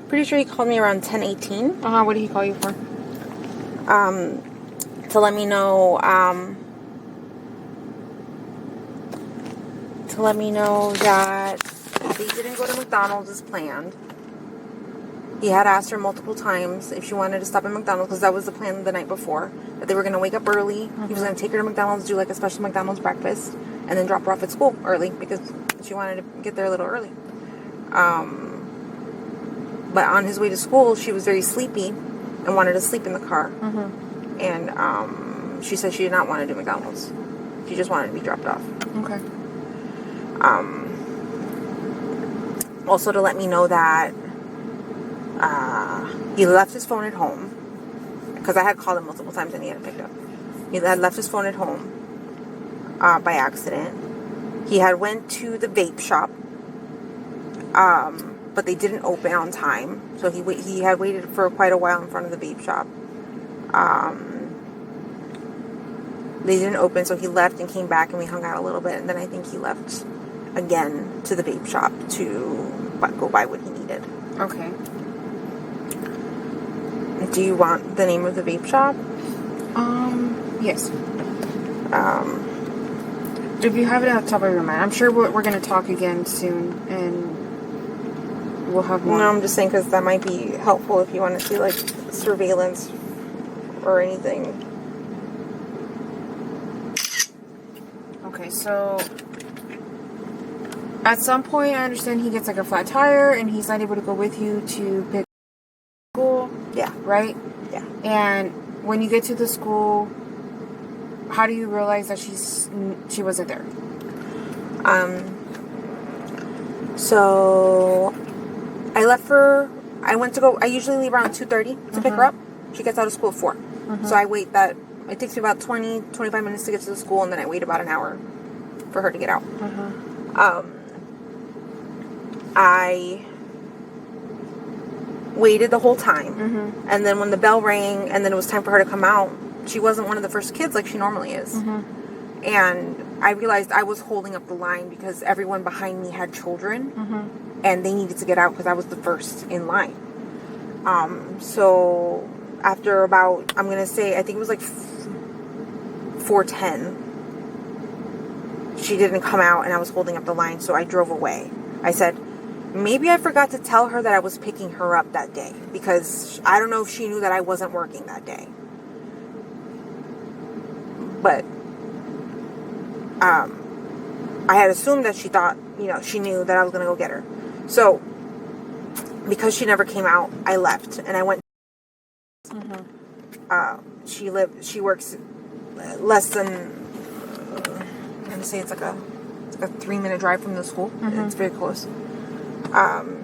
Pretty sure he called me around 10:18. What did he call you for? To let me know that they didn't go to McDonald's as planned. He had asked her multiple times if she wanted to stop at McDonald's because that was the plan the night before, that they were going to wake up early. He was going to take her to McDonald's, do like a special McDonald's breakfast, and then drop her off at school early because she wanted to get there a little early. But on his way to school, she was very sleepy and wanted to sleep in the car. And she said she did not want to do McDonald's. She just wanted to be dropped off. Okay. Also to let me know that he left his phone at home because I had called him multiple times and he hadn't picked up. He had left his phone at home by accident. He had went to the vape shop. But they didn't open on time, so he had waited for quite a while in front of the vape shop. They didn't open, so he left and came back, and we hung out a little bit, and then I think he left again to the vape shop to go buy what he needed. Okay. Do you want the name of the vape shop? Yes. If you have it at the top of your mind, I'm sure we're going to talk again soon, and we'll have more. No, I'm just saying because that might be helpful if you want to see like surveillance or anything. Okay, so at some point I understand he gets like a flat tire and he's not able to go with you to pick school. Yeah. Right? Yeah. And when you get to the school, how do you realize that she wasn't there? So I usually leave around 2:30 to pick her up. She gets out of school at 4. So I wait it takes me about 20-25 minutes to get to the school, and then I wait about an hour for her to get out. I waited the whole time. And then when the bell rang and then it was time for her to come out, she wasn't one of the first kids like she normally is. And I realized I was holding up the line because everyone behind me had children. And they needed to get out because I was the first in line. So after about, I'm going to say, I think it was like 4:10, she didn't come out and I was holding up the line, so I drove away. I said, maybe I forgot to tell her that I was picking her up that day because I don't know if she knew that I wasn't working that day. But I had assumed that she thought, she knew that I was going to go get her. So, because she never came out, I left and I went. She works less than, I'm going to say it's like a 3-minute drive from the school. It's very close.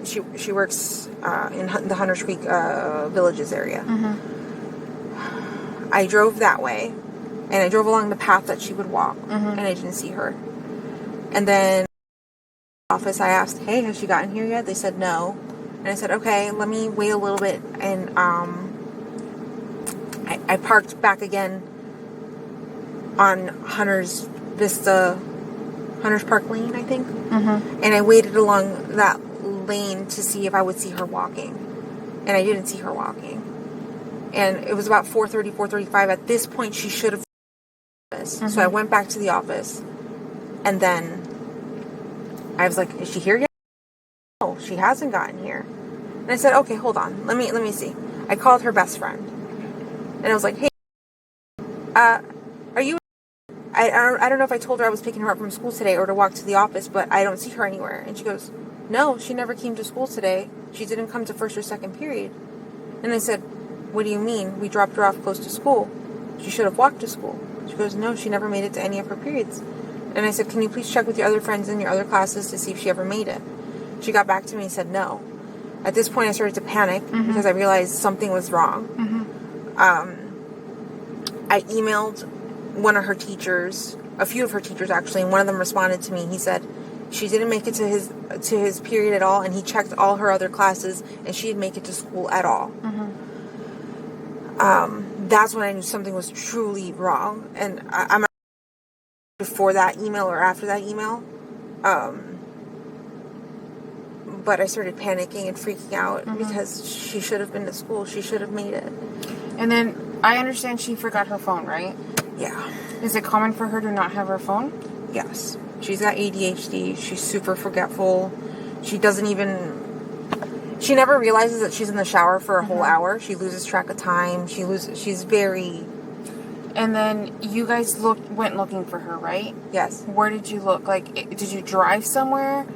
She works in the Hunters Creek Villages area. I drove that way and I drove along the path that she would walk and I didn't see her. And then office, I asked, hey, has she gotten here yet? They said no. And I said, okay, let me wait a little bit. And I parked back again on Hunter's Park Lane, I think. Mm-hmm. And I waited along that lane to see if I would see her walking. And I didn't see her walking. And it was about 4:30, 4:35. At this point, she should have. Mm-hmm. So I went back to the office. And then I was like, is she here yet? No, she hasn't gotten here. And I said, okay, hold on. Let me see. I called her best friend. And I was like, hey, are you... I don't know if I told her I was picking her up from school today or to walk to the office, but I don't see her anywhere. And she goes, no, she never came to school today. She didn't come to first or second period. And I said, what do you mean? We dropped her off close to school. She should have walked to school. She goes, no, she never made it to any of her periods. And I said, can you please check with your other friends in your other classes to see if she ever made it? She got back to me and said no. At this point, I started to panic because I realized something was wrong. I emailed one of her teachers, a few of her teachers actually, and one of them responded to me. He said she didn't make it to his period at all, and he checked all her other classes, and she didn't make it to school at all. That's when I knew something was truly wrong, and I'm not before that email or after that email. But I started panicking and freaking out because she should have been to school. She should have made it. And then I understand she forgot her phone, right? Yeah. Is it common for her to not have her phone? Yes. She's got ADHD. She's super forgetful. She doesn't even... She never realizes that she's in the shower for a whole hour. She loses track of time. She's very... And then you guys went looking for her, right? Yes. Where did you look? Like, did you drive somewhere?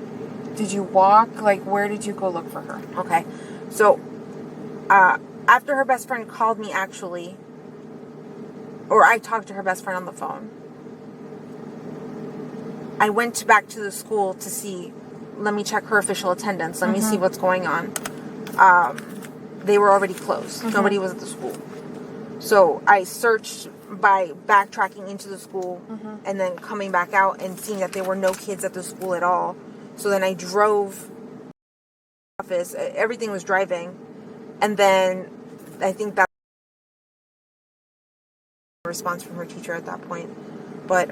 Did you walk? Like, where did you go look for her? Okay. So, after her best friend called me, actually, or I talked to her best friend on the phone, I went back to the school to see, let me check her official attendance. Let me see what's going on. They were already closed. Nobody was at the school. So, I searched by backtracking into the school and then coming back out and seeing that there were no kids at the school at all. So then I drove to the office. Everything was driving. And then I think that was a response from her teacher at that point. But,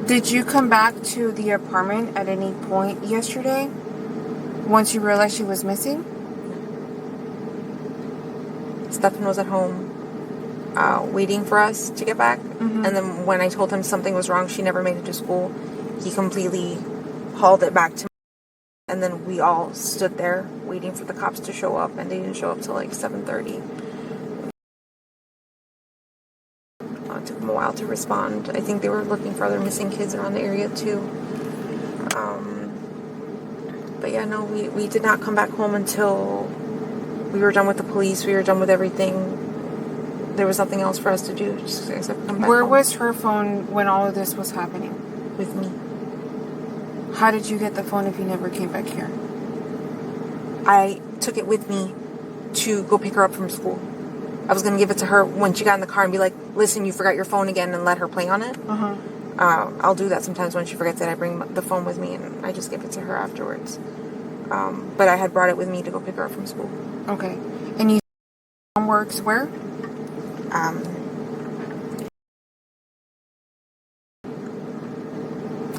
Did you come back to the apartment at any point yesterday? Once you realized she was missing? Stefan was at home waiting for us to get back. And then when I told him something was wrong, she never made it to school, he completely hauled it back to me. And then we all stood there waiting for the cops to show up, and they didn't show up till like 7:30. It took them a while to respond. I think they were looking for other missing kids around the area too. But yeah, no, we did not come back home until we were done with the police. We were done with everything. There was nothing else for us to do except come back Where home. was her phone when all of this was happening? With me. How did you get the phone if you never came back here? I took it with me to go pick her up from school. I was going to give it to her when she got in the car and be like, listen, you forgot your phone again, and let her play on it. I'll do that sometimes when she forgets it. I bring the phone with me and I just give it to her afterwards. But I had brought it with me to go pick her up from school. Okay. And you works where? I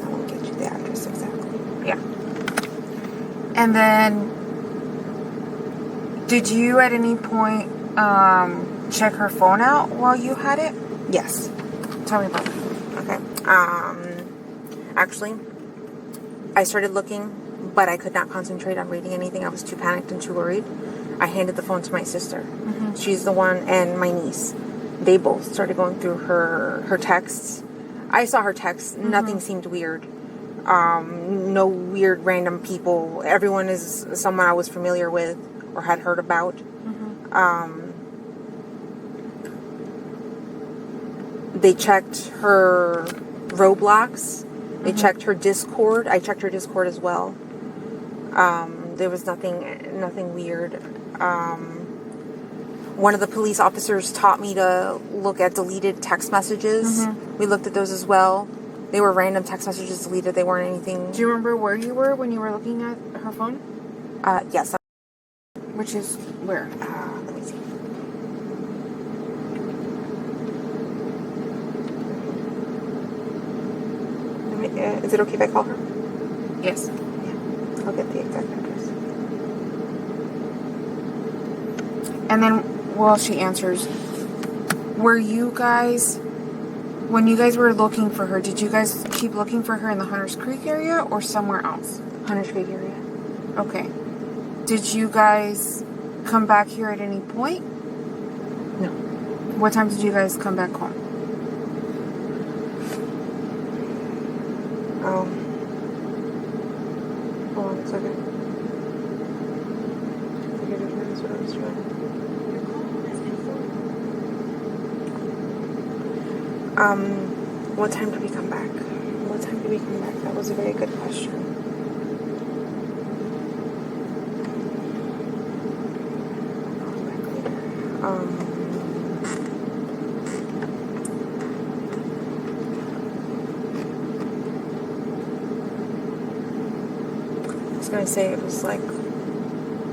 won't get you the address exactly. Yeah. And then, did you at any point check her phone out while you had it? Yes. Tell me about it. Okay. Actually, I started looking, but I could not concentrate on reading anything. I was too panicked and too worried. I handed the phone to my sister. She's the one, and my niece. They both started going through her texts. I saw her texts. Nothing seemed weird. No weird random people. Everyone is someone I was familiar with or had heard about. They checked her Roblox. They checked her Discord. I checked her Discord as well. There was nothing weird. One of the police officers taught me to look at deleted text messages. We looked at those as well. They were random text messages deleted. They weren't anything. Do you remember where you were when you were looking at her phone? Yes. Which is where? Let me Yeah. Is it okay if I call her? Yes. I'll get the exact address. And then while she answers, were you guys, when you guys were looking for her, did you guys keep looking for her in the Hunters Creek area or somewhere else? Hunters Creek area. Okay. Did you guys come back here at any point? No. What time did you guys come back home? Hold on a second. What time did we come back? What time did we come back? That was a very good question. I was gonna say it was like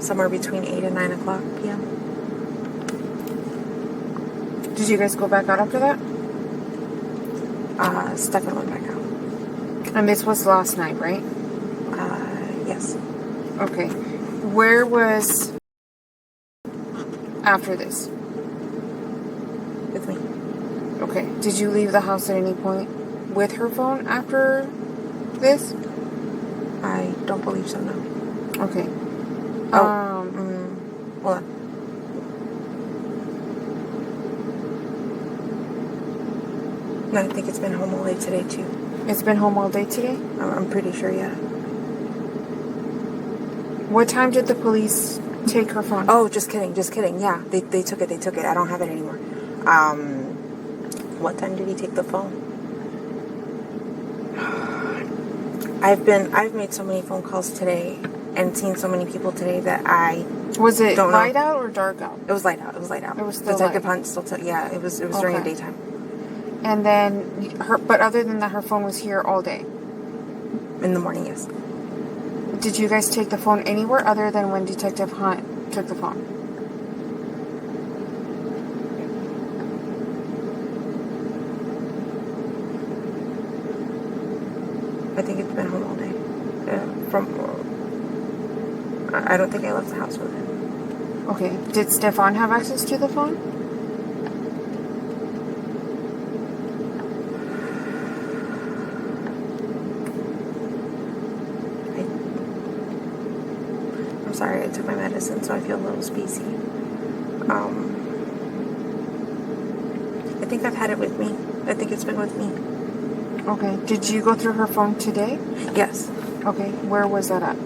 somewhere between 8 and 9 o'clock p.m. Did you guys go back out after that? Stefan went back out. And this was last night, right? Yes. Okay. Where was after this? With me. Okay. Did you leave the house at any point with her phone after this? I don't believe so, no. Okay. Hold on. No, I think it's been home all day today, too. It's been home all day today? I'm pretty sure, yeah. What time did the police take her phone? Oh, just kidding. Yeah, they took it. I don't have it anymore. What time did he take the phone? I've made so many phone calls today and seen so many people today that I Was it don't know. light out or dark out? It was light out. It was still Detective light. Hunt still yeah, it was during the Okay. daytime. And then but other than that, her phone was here all day. In the morning, yes. Did you guys take the phone anywhere other than when Detective Hunt took the phone? I think it's been home all day. I don't think I left the house with it. Okay. Did Stefan have access to the phone? I'm sorry, I took my medicine, so I feel a little species. I think I've had it with me. I think it's been with me. Okay. Did you go through her phone today? Yes. Okay. Where was that at?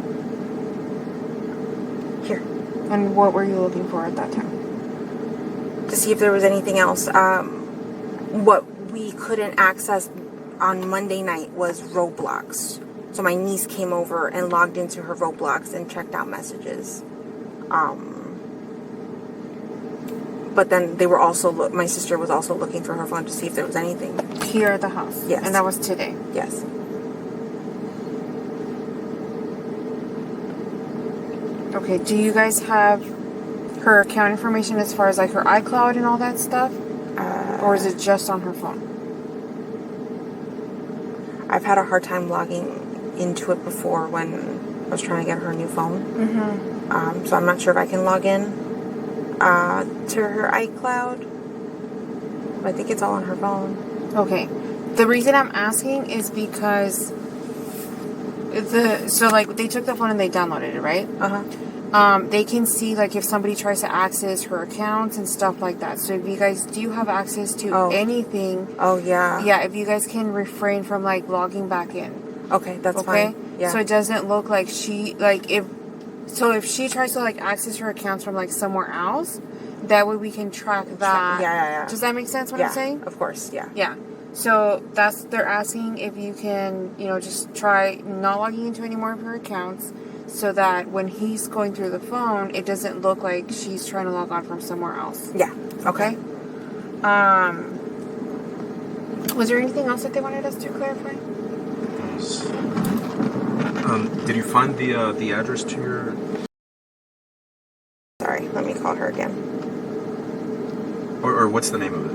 Here. And what were you looking for at that time? To see if there was anything else. What we couldn't access on Monday night was Roblox. So my niece came over and logged into her Roblox and checked out messages. But then they were also, my sister was also looking for her phone to see if there was anything. Here at the house? Yes. And that was today? Yes. Okay. Do you guys have her account information as far as like her iCloud and all that stuff? Or is it just on her phone? I've had a hard time logging into it before when I was trying to get her a new phone. Mm-hmm. So I'm not sure if I can log in to her iCloud. I think it's all on her phone. Okay. The reason I'm asking is because they took the phone and they downloaded it, right? Uh-huh. They can see like if somebody tries to access her accounts and stuff like that. So if you guys do have access to anything, yeah, if you guys can refrain from like logging back in. Okay, that's fine. Yeah. So it doesn't look like if she tries to like access her accounts from like somewhere else, that way we can track that. Yeah. Does that make sense what I'm saying? Of course, yeah. Yeah. So they're asking if you can, just try not logging into any more of her accounts so that when he's going through the phone, it doesn't look like she's trying to log on from somewhere else. Yeah. Okay? Was there anything else that they wanted us to clarify? Did you find the address to your... Sorry, let me call her again. Or what's the name of it?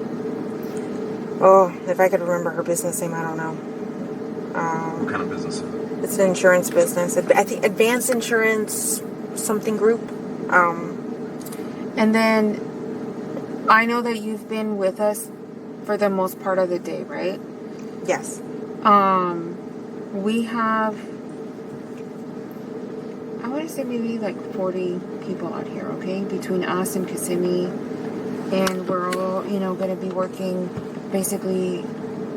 Oh, if I could remember her business name, I don't know. What kind of business is it? It's an insurance business. I think Advanced Insurance something group. And then I know that you've been with us for the most part of the day, right? Yes. We have, I want to say maybe like 40 people out here, okay? Between us and Kissimmee. And we're all, going to be working basically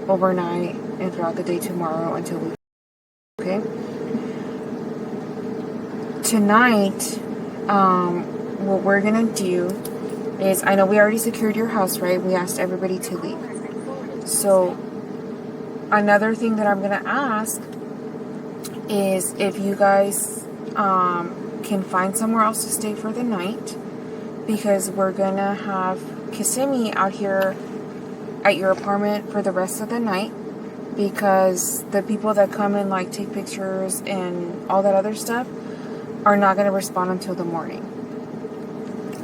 overnight and throughout the day tomorrow until we, okay? Tonight, what we're going to do is, I know we already secured your house, right? We asked everybody to leave. So, another thing that I'm going to ask is if you guys can find somewhere else to stay for the night, because we're going to have Kissimmee out here at your apartment for the rest of the night, because the people that come and like take pictures and all that other stuff are not going to respond until the morning.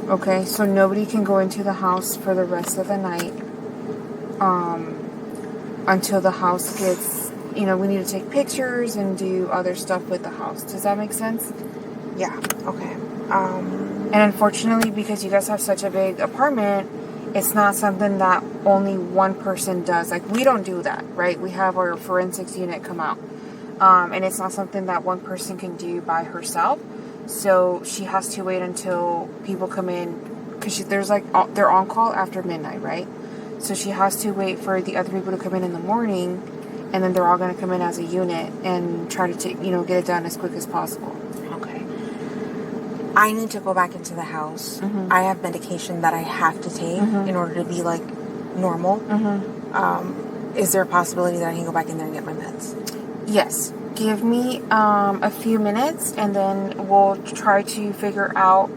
Okay, so nobody can go into the house for the rest of the night until the house gets, we need to take pictures and do other stuff with the house. Does that make sense? Yeah. Okay. And unfortunately, because you guys have such a big apartment, it's not something that only one person does. Like, we don't do that, right? We have our forensics unit come out. And it's not something that one person can do by herself. So she has to wait until people come in, because they're on call after midnight, right? So she has to wait for the other people to come in the morning, and then they're all going to come in as a unit and try to get it done as quick as possible. Okay. I need to go back into the house. Mm-hmm. I have medication that I have to take in order to be like normal. Is there a possibility that I can go back in there and get my meds? Yes. Give me a few minutes, and then we'll try to figure out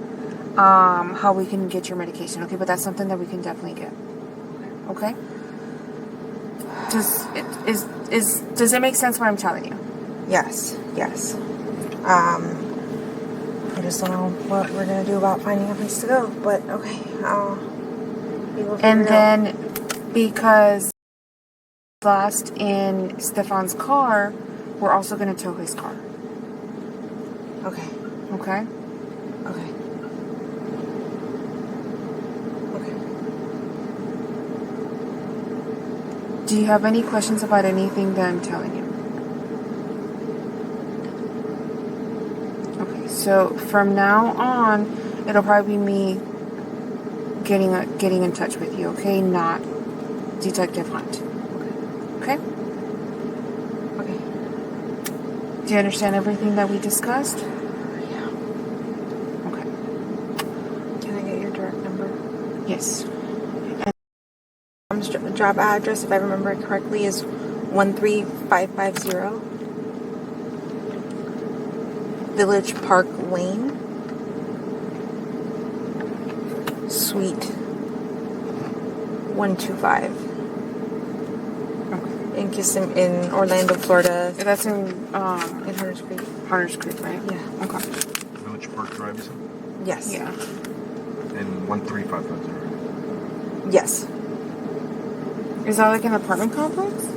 how we can get your medication. Okay, but that's something that we can definitely get. Okay. Does it make sense what I'm telling you? Yes. I just don't know what we're gonna do about finding a place to go. But okay, and then because last in Stefan's car, we're also gonna tow his car. Okay. Okay. Okay. Okay. Do you have any questions about anything that I'm telling you? Okay, so from now on, it'll probably be me getting in touch with you, okay? Not Detective Hunt. Okay? Okay. Do you understand everything that we discussed? Yeah. Okay. Can I get your direct number? Yes. Job address, if I remember it correctly, is 13550 Village Park Lane, Suite 125 in Orlando, Florida. That's in Hunters Creek. Hunters Creek, right? Yeah. Okay. Village Park Drive, you said? Yes. Yeah. And 13550. Yes. Is that like an apartment complex?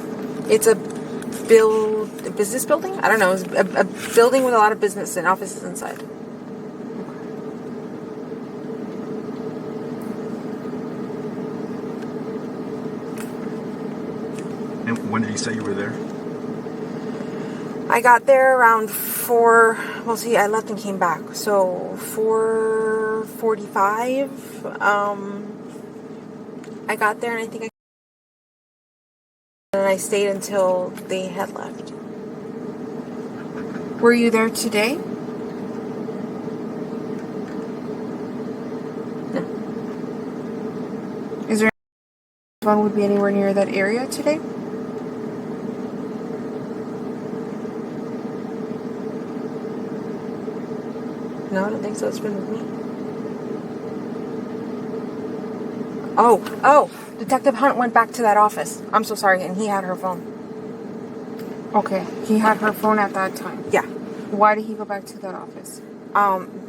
It's a business building? I don't know. It's a building with a lot of business and offices inside. And when did you say you were there? I got there around 4. Well, see, I left and came back. So 4:45. I got there, and I stayed until they had left. Were you there today? No. Is there one would be anywhere near that area today? No, I don't think so. It's been with me. Oh, Detective Hunt went back to that office. I'm so sorry, and he had her phone. Okay, he had her phone at that time. Yeah. Why did he go back to that office?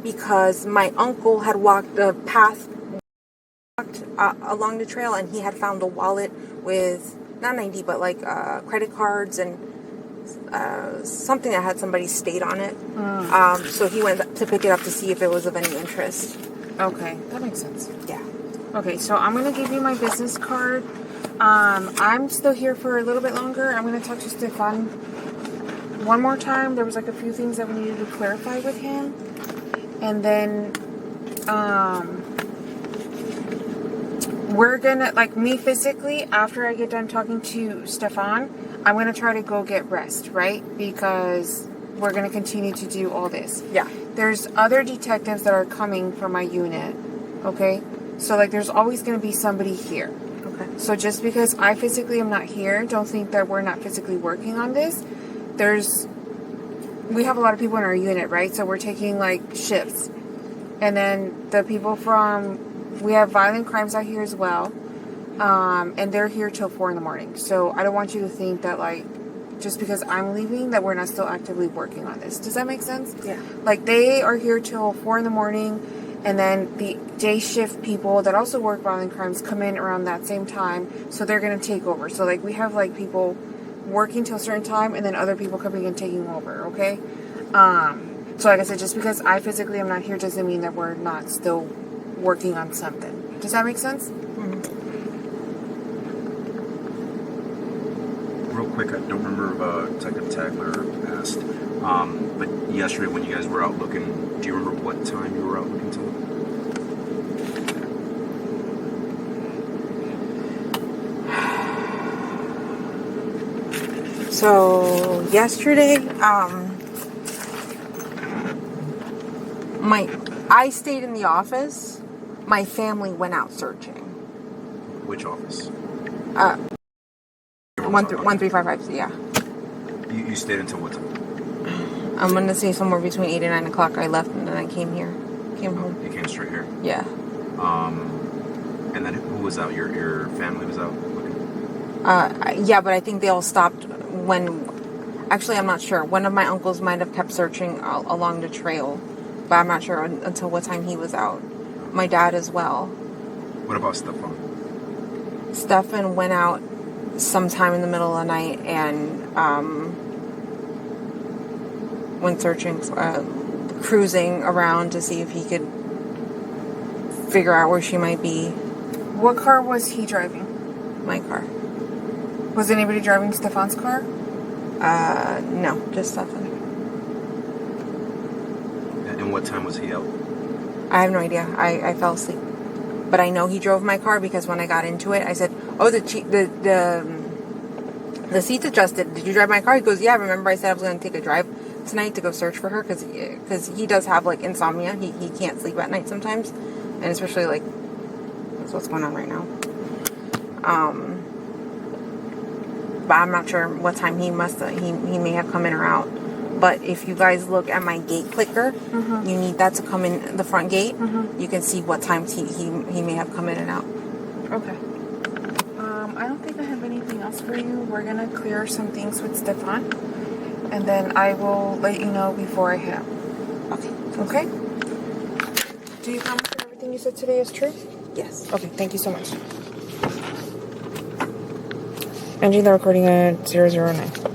Because my uncle had walked the path along the trail, and he had found a wallet with not 90, but like credit cards and something that had somebody's state on it. So he went to pick it up to see if it was of any interest. Okay, that makes sense. Yeah. Okay, so I'm going to give you my business card. I'm still here for a little bit longer. I'm going to talk to Stefan one more time. There was like a few things that we needed to clarify with him. And then, we're going to, like me physically, after I get done talking to Stefan, I'm going to try to go get rest, right? Because we're going to continue to do all this. Yeah. There's other detectives that are coming from my unit, okay? So, like, there's always going to be somebody here. Okay. So just because I physically am not here, don't think that we're not physically working on this. We have a lot of people in our unit, right? So we're taking, like, shifts. And then the people we have violent crimes out here as well. And they're here till 4 in the morning. So I don't want you to think that, like, just because I'm leaving, that we're not still actively working on this. Does that make sense? Yeah. Like, they are here till 4 in the morning, and then the day shift people that also work violent crimes come in around that same time, so they're going to take over. So, like, we have, like, people working till a certain time, and then other people coming and taking over, okay? So, like I said, just because I physically am not here doesn't mean that we're not still working on something. Does that make sense? Real quick, I don't remember if Detective Tagler asked, but yesterday when you guys were out looking, do you remember what time you were out looking till? So yesterday, I stayed in the office. My family went out searching. Which office? 1355. Yeah. You stayed until what time? I'm gonna say somewhere between 8 and 9 o'clock. I left and then I came home. You came straight here. Yeah. And then who was out? Your family was out looking? Yeah, but I think they all stopped when. Actually, I'm not sure. One of my uncles might have kept searching along the trail, but I'm not sure until what time he was out. My dad as well. What about Stefan? Stefan went out sometime in the middle of the night and went searching, cruising around to see if he could figure out where she might be. What car was he driving? My car. Was anybody driving Stefan's car? No, just Stefan. And what time was he out? I have no idea. I fell asleep. But I know he drove my car because when I got into it, I said, "Oh, the seats adjusted. Did you drive my car?" He goes, "Yeah, remember I said I was going to take a drive tonight to go search for her?" Because he does have, like, insomnia. He can't sleep at night sometimes. And especially, like, that's what's going on right now. But I'm not sure what time he may have come in or out. But if you guys look at my gate clicker, you need that to come in the front gate. You can see what times he may have come in and out. Okay. I don't think I have anything else for you. We're going to clear some things with Stefan. And then I will let you know before I head out. Okay? Do you promise that everything you said today is true? Yes. Okay, thank you so much. Ending the recording at 009.